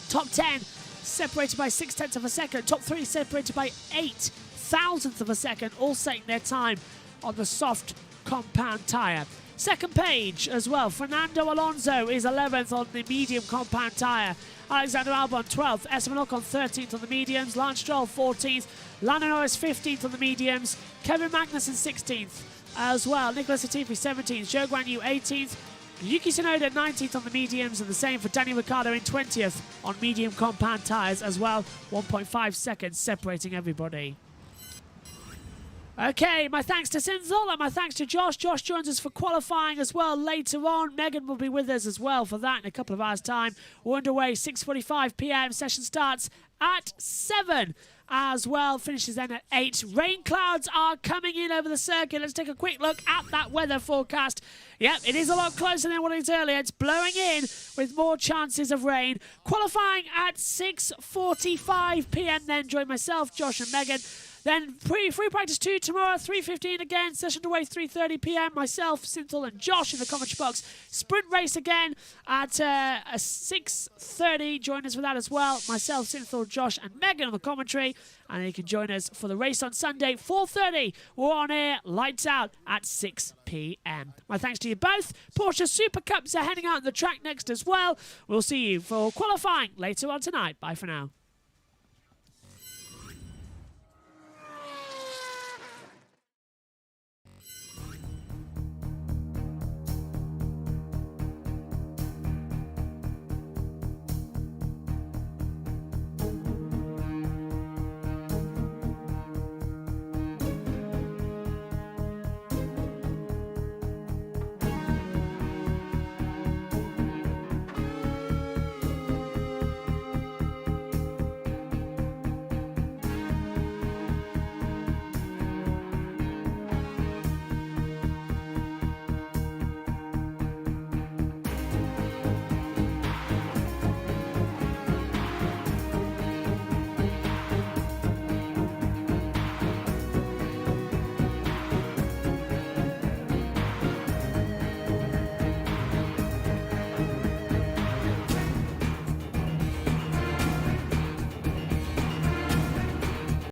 Top 10 separated by 0.6 of a second. Top 3 separated by 0.008 of a second, all setting their time on the soft compound tyre. Second page as well, Fernando Alonso is 11th on the medium compound tyre. Alexander Albon 12th, Esteban Ocon 13th on the mediums, Lance Stroll 14th, Lando Norris 15th on the mediums, Kevin Magnussen 16th as well, Nicholas Latifi 17th, Zhou Guanyu 18th, Yuki Tsunoda 19th on the mediums, and the same for Danny Ricciardo in 20th on medium compound tyres as well. 1.5 seconds separating everybody. Okay, my thanks to Synthol and my thanks to Josh. Josh joins us for qualifying as well later on. Megan will be with us as well for that in a couple of hours' time. We're underway, 6:45 p.m. Session starts at 7 as well. Finishes then at 8. Rain clouds are coming in over the circuit. Let's take a quick look at that weather forecast. Yep, it is a lot closer than what it was earlier. It's blowing in with more chances of rain. Qualifying at 6:45 p.m. then. Join myself, Josh and Megan. Then free practice 2 tomorrow, 3:15 again. Session underway 3:30 p.m. Myself, Synthol and Josh in the commentary box. Sprint race again at 6:30. Join us for that as well. Myself, Synthol, Josh and Megan on the commentary. And you can join us for the race on Sunday, 4:30. We're on air, lights out at 6 p.m. My thanks to you both. Porsche Super Cups are heading out on the track next as well. We'll see you for qualifying later on tonight. Bye for now.